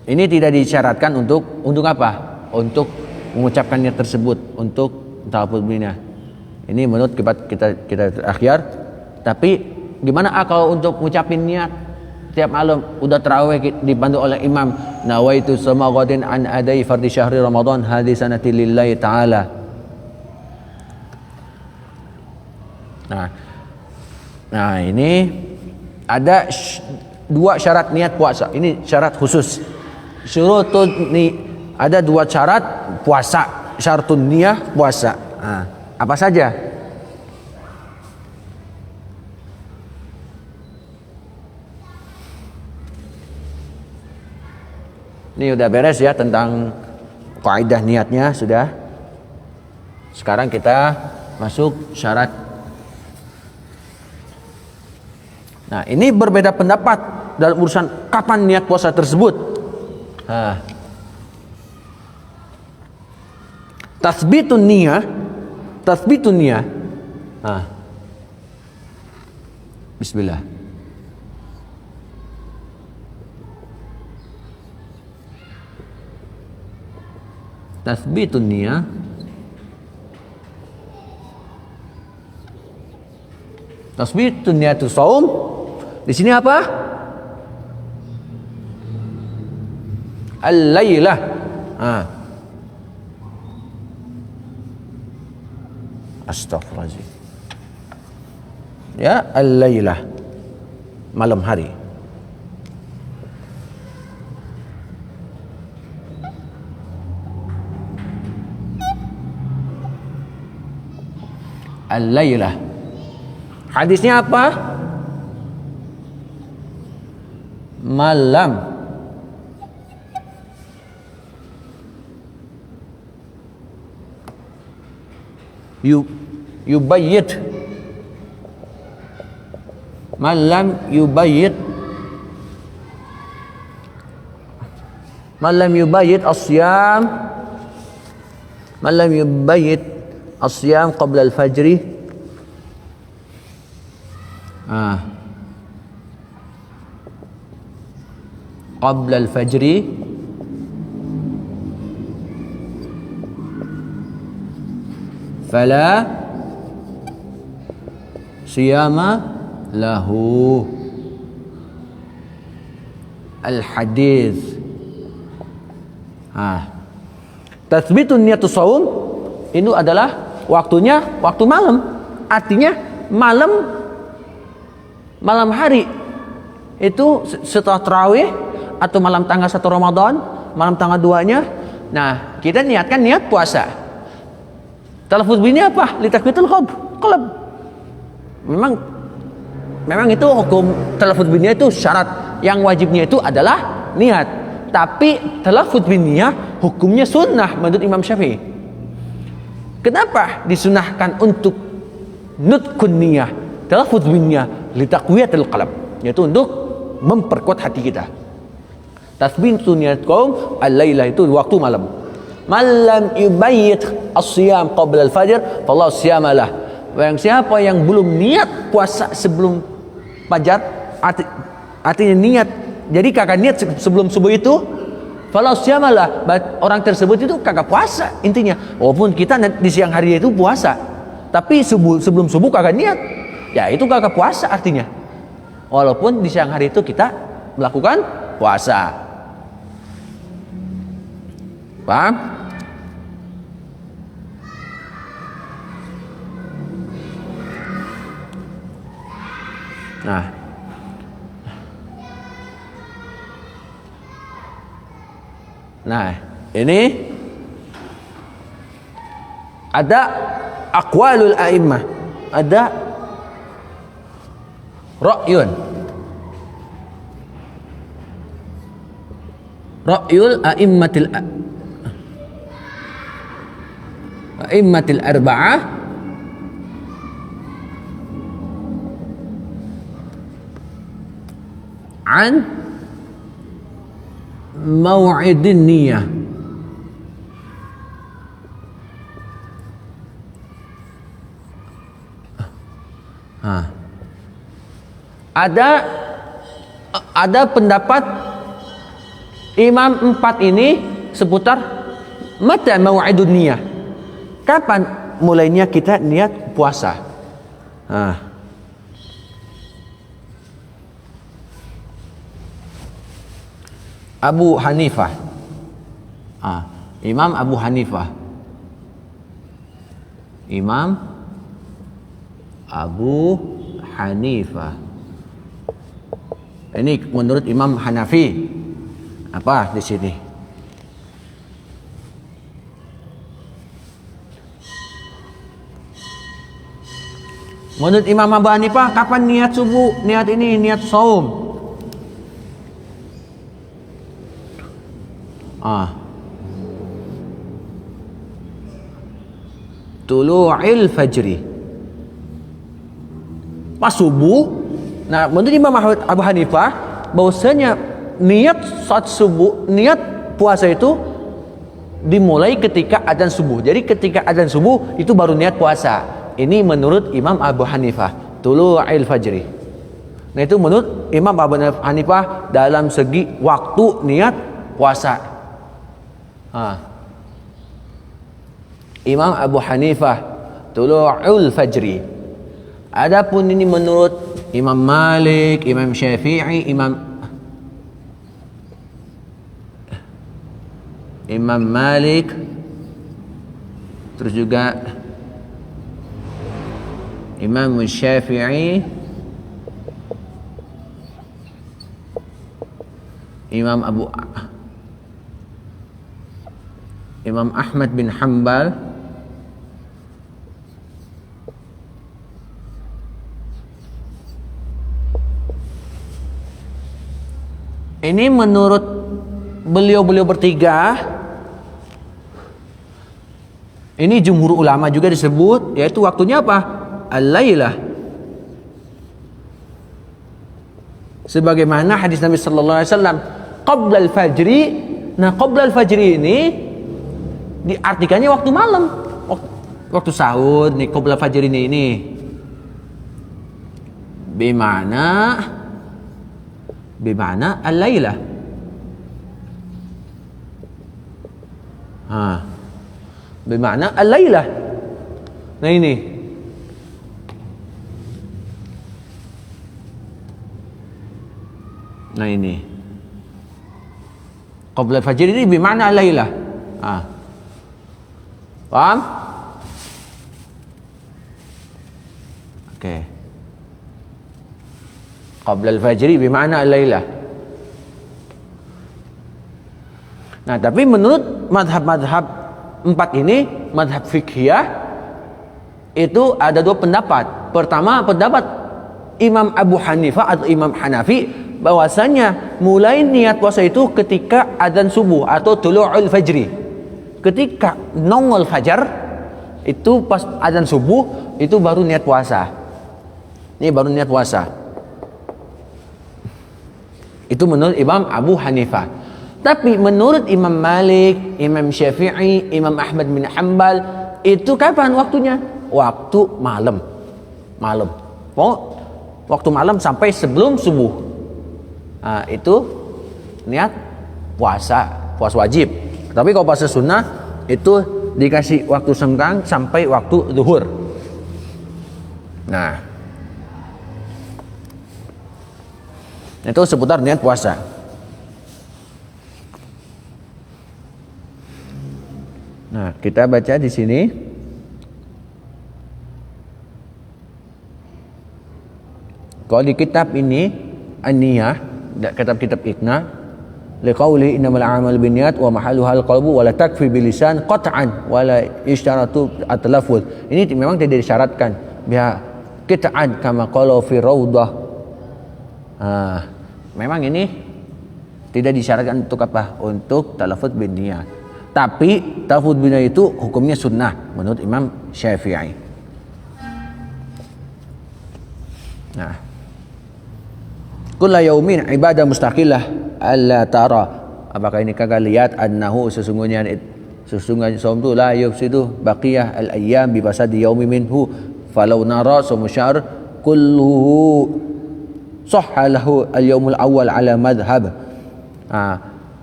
ini tidak disyaratkan untuk apa? Untuk mengucapkan niat tersebut, untuk talafuz biniyah. Ini menurut kita akhir. Tapi gimana kalau untuk ngucapin niat tiap malam udah tarawih dibantu oleh imam, nawaitu samaghadin an adai fardhi syahri ramadan hadhi sanati lillahi ta'ala. Nah ini ada dua syarat niat puasa. Ini syarat khusus. Syurutun ni ada dua syarat puasa. Syartun niyah puasa. Nah, apa saja? Ini udah beres ya tentang kaidah niatnya sudah. Sekarang kita masuk syarat. Nah, ini berbeda pendapat dalam urusan kapan niat puasa tersebut. Tasbitun niyah. Bismillah. Tasbitun niyah. Tasbitun niyatu shaum. Di sini apa? Al-lailah. Astaghfirullahaladzim. Ya, al-lailah. Malam hari. Al-lailah. Hadisnya apa? Malam. Yubayyit. Malam yubayyit. Malam yubayyit as-siyam. Malam yubayyit as-siyam qabla al-fajri. Qabla al-fajri fala siyama lahu. Al-hadis. Tathbitun niyatus shaum itu adalah waktunya waktu malam. Artinya malam hari itu setelah tarawih atau malam tanggal 1 Ramadan, malam tanggal 2-nya. Nah, kita niatkan niat puasa. Talafuz biniyah apa? Li takbiratul qalb. Memang itu hukum talafuz biniyah itu syarat. Yang wajibnya itu adalah niat. Tapi talafuz biniyah hukumnya sunnah menurut Imam Syafi'i. Kenapa disunahkan untuk nutqun niyah? Talafuz biniyah li taqwiyatil qalb, yaitu untuk memperkuat hati kita. Tasbitun niyat qaum al-lailah itu waktu malam. Malam yubayyit as-siyam qabla al-fajr fallahu siyamalah. Yang siapa yang belum niat puasa sebelum fajar, artinya niat. Jadi kagak niat sebelum subuh itu, fallahu siyamalah, orang tersebut itu kagak puasa intinya. Walaupun kita di siang hari itu puasa, tapi sebelum subuh kagak niat. Ya itu kagak puasa artinya. Walaupun di siang hari itu kita melakukan puasa. Paham? Nah, ini ada aqwalul a'immah, ada ra'yul a'immatil arba'ah an mau'idin niyah. Nah, ada pendapat imam 4 ini seputar mata mau'idun niyah. Kapan mulainya kita niat puasa? Nah, Abu Hanifah. Imam Abu Hanifah. Imam Abu Hanifah. Ini menurut Imam Hanafi. Apa di sini? Menurut Imam Abu Hanifah, kapan niat subuh? Niat ini, niat saum. Tulu'il fajri. Pas subuh. Nah, menurut Imam Abu Hanifah, bahwasanya niat saat subuh, niat puasa itu dimulai ketika adzan subuh. Jadi ketika adzan subuh itu baru niat puasa. Ini menurut Imam Abu Hanifah, tulu'il fajri. Nah, itu menurut Imam Abu Hanifah dalam segi waktu niat puasa. Imam Abu Hanifah, tulu'ul fajri. Adapun ini menurut Imam Malik, Imam Syafi'i, Imam Malik, terus juga Imam Syafi'i, Imam Ahmad bin Hanbal, ini menurut beliau-beliau bertiga, ini jumhur ulama juga disebut, yaitu waktunya apa? Al-lailah. Sebagaimana hadis Nabi sallallahu alaihi wasallam, qabla al-fajri. Nah, qabla al-fajri ini diartikannya waktu malam, waktu sahur nih. Qabla al-fajri ini bimana al-lailah. Bimana al-lailah. Nah, ini qabla al-fajr ini bimana al-lailah. Paham? Oke. Qabla al-fajr bimana al-lailah. Nah, tapi menurut madhab-madhab 4 ini, madhab fiqhiyah, itu ada 2 pendapat. Pertama, pendapat Imam Abu Hanifah atau Imam Hanafi, bahwasanya mulai niat puasa itu ketika adzan subuh atau tulu'ul fajri. Ketika nongol fajar, itu pas adzan subuh, itu baru niat puasa. Ini baru niat puasa. Itu menurut Imam Abu Hanifah. Tapi menurut Imam Malik, Imam Syafi'i, Imam Ahmad bin Hanbal, itu kapan waktunya? Waktu malam. Waktu malam sampai sebelum subuh. Nah, itu niat puasa wajib. Tapi kalau puasa sunnah itu dikasih waktu senggang sampai waktu zuhur. Nah, itu seputar niat puasa. Nah, kita baca di sini. Kalau di kitab ini An-Niyah, kitab-kitab Iqna, liqauli innamal a'malu binniyat wa mahalluha al-qalbu wa la takfi bilisan qat'an wa la yashtaratu at-talaffuz. Ini memang tidak disyaratkan biha qit'an kama qala fi raudah. Memang ini tidak disyaratkan untuk apa? Untuk talaffuz binniyat. Tapi talaffuz binniyat itu hukumnya sunnah menurut Imam Syafi'i. Nah, kullu yaumin ibadah mustaqillah alla tara. Apakah ini kagak lihat annahu sesungguhnya saum tu la yufsidu baqiyah al-ayyam bi fasadi yaumi minhu falau nara saum syahr kulluhu sahha lahu al-yaumul awwal ala madhhab.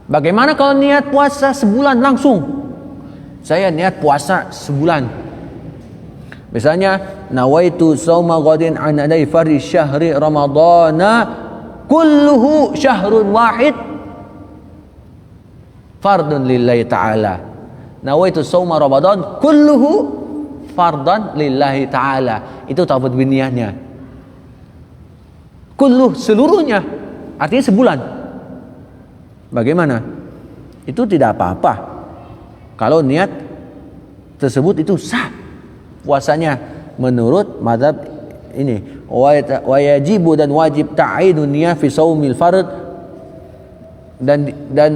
Bagaimana kalau niat puasa sebulan langsung? Saya niat puasa sebulan. Misalnya nawaitu shauma ghadin an adai fardhi syahri ramadhana kulluhu syahrun wahid fardun lillahi ta'ala. Nawaitu shauma ramadan kulluhu fardan lillahi ta'ala. Itu ta'abbud biniyahnya. Kulluh seluruhnya, artinya sebulan. Bagaimana? Itu tidak apa-apa kalau niat tersebut itu sah puasanya menurut mazhab ini. Wa yajibu dan wajib ta'yinun niyah fi shaumil fard, dan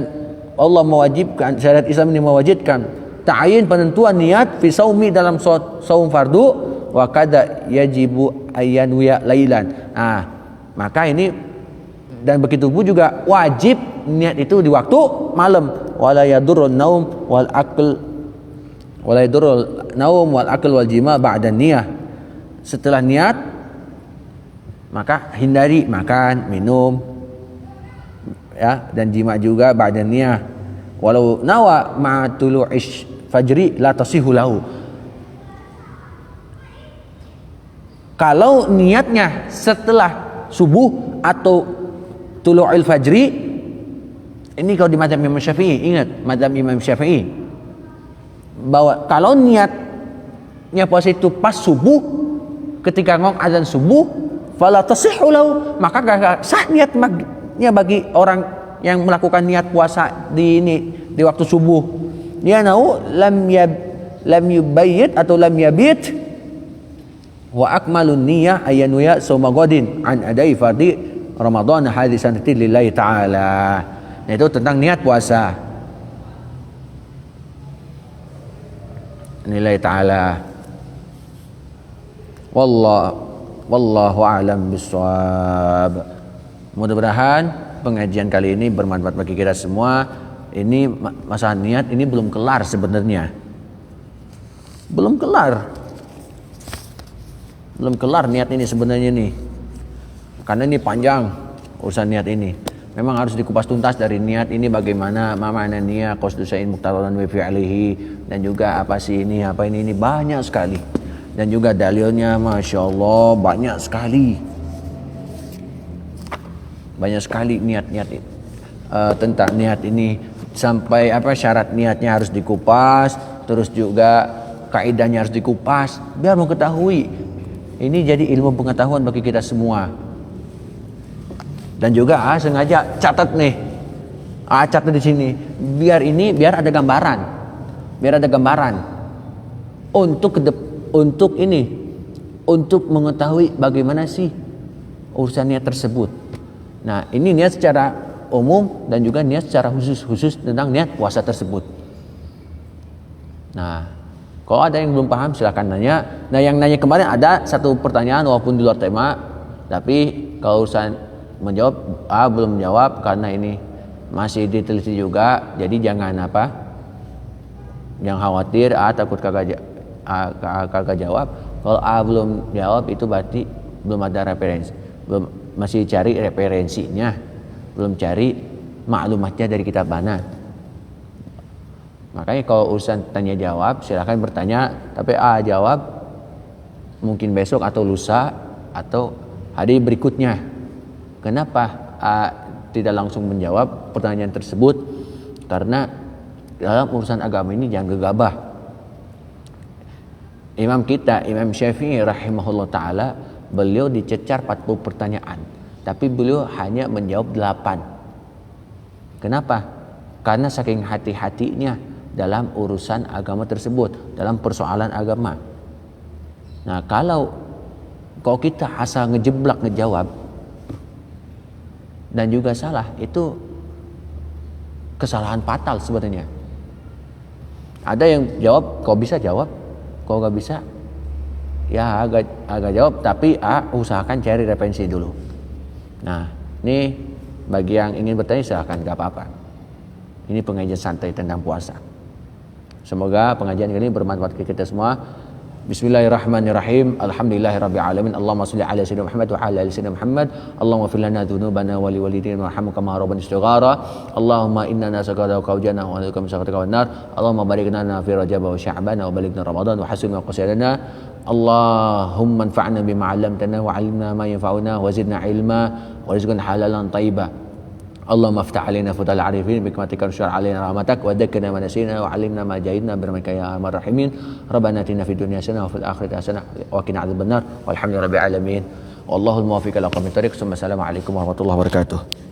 Allah mewajibkan, syariat Islam ini mewajibkan ta'yin penentuan niat fi shaumi dalam shaum fardu, wa kada yajibu ayyanwiya lailan. Maka ini dan begitu pun juga wajib niat itu di waktu malam. Wala yadurrun naum wal akl wal jima ba'da niyah. Setelah niat maka hindari makan, minum ya, dan jima juga ba'da niyah. Walau nawa ma tulu'ish fajri la tasihu lahu. Kalau niatnya setelah subuh atau tulu'il fajri, ini kalau di mazhab Imam Syafi'i, ingat mazhab Imam Syafi'i, bahwa kalau niatnya puasa itu pas subuh, ketika ngong azan subuh, fala tasihhu lahu, maka gak sah niatnya bagi orang yang melakukan niat puasa di waktu subuh. Dia nau lam yubayyit atau lam yabit, wa akmalun niyah ayanuya shauma ghadin an adai fardhi Ramadan hadis sanati lillahi ta'ala. Nah, itu tentang niat puasa. Nilai ta'ala. Wallahu a'lam bissawab. Mudah-mudahan pengajian kali ini bermanfaat bagi kita semua. Ini masalah niat ini belum kelar sebenarnya. Belum kelar niat ini sebenarnya nih. Karena ini panjang urusan niat ini. Memang harus dikupas tuntas dari niat ini bagaimana, makna niat, qasdusain muqtaran wa fi'lihi, dan juga apa sih ini, apa ini banyak sekali. Dan juga dalilnya Masya Allah banyak sekali. Banyak sekali niat-niat tentang niat ini, sampai syarat niatnya harus dikupas, terus juga kaidahnya harus dikupas biar mengetahui. Ini jadi ilmu pengetahuan bagi kita semua. Dan juga sengaja catat nih, catat di sini biar ada gambaran, untuk mengetahui bagaimana sih urusan niat tersebut. Nah, ini niat secara umum dan juga niat secara khusus tentang niat puasa tersebut. Nah, kalau ada yang belum paham silakan nanya. Nah, yang nanya kemarin ada satu pertanyaan walaupun di luar tema, tapi kalau urusan menjawab belum menjawab karena ini masih diteliti juga, jadi jangan khawatir takut kagak jawab. Kalau belum jawab itu berarti belum ada referensi, masih cari referensinya, belum cari maklumatnya dari kitab mana. Makanya kalau urusan tanya jawab silakan bertanya, tapi jawab mungkin besok atau lusa atau hari berikutnya. Kenapa tidak langsung menjawab pertanyaan tersebut? Karena dalam urusan agama ini jangan gegabah. Imam Syafi'i rahimahullah ta'ala, beliau dicecar 40 pertanyaan, tapi beliau hanya menjawab 8. Kenapa? Karena saking hati-hatinya dalam urusan agama tersebut, dalam persoalan agama. Nah, kalau kita asal ngejawab dan juga salah, itu kesalahan fatal sebenarnya. Ada yang jawab, kau bisa jawab, kau gak bisa ya agak jawab, tapi usahakan cari referensi dulu. Nah, ini bagi yang ingin bertanya silahkan, gak apa-apa. Ini pengajian santai tentang puasa. Semoga pengajian ini bermanfaat bagi kita semua. Bismillahirrahmanirrahim. Alhamdulillahirabbil alamin. Allahumma shalli ala sayyidina Muhammad wa ala ali sayyidina Muhammad. Allahumma fir lana dzunubana wa li walidina warhamna kama rabbana istighara. Allahumma inna nas'aluka qaujana wa na'udzu min sakhatika wan nar. Allahumma barik lana fi Rajab wa Sya'ban wa balighna Ramadan wa hasin qasadana. Allahumma anfa'na bima 'allamtana wa 'allimna ma yanfa'una wa zidna ilma wa rizqan halalan thayyiban. Allahumma aftah alaina futal arifin bikmatika syar alaina rahmatak wa dzakkirna ma nasina wa 'allimna ma jahilna birahmatika ya arhamar rahimin. Rabbana atina fid dunya hasanah wa fil akhirati hasanah wa qina adzabannar. Walhamdulillahirabbil alamin. Wallahul muwaffiq ila aqwamit thoriq. Assalamualaikum warahmatullahi wabarakatuh.